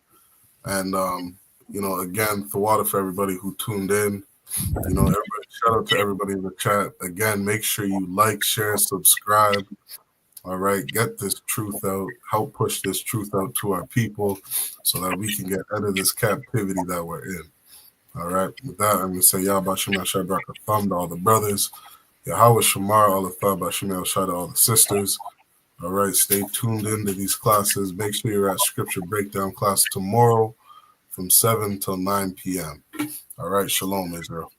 And again, the water for everybody who tuned in. Everybody, shout out to everybody in the chat. Again, make sure you like, share, subscribe. All right, get this truth out. Help push this truth out to our people so that we can get out of this captivity that we're in. All right, with that, I'm gonna say Yahba Shemel Shabrak Thumb to all the brothers. Yahweh Shamar, all the Thumb by Shemel Shah to all the sisters. All right, stay tuned into these classes. Make sure you're at Scripture Breakdown class tomorrow from 7 till 9 p.m. All right, Shalom, Israel.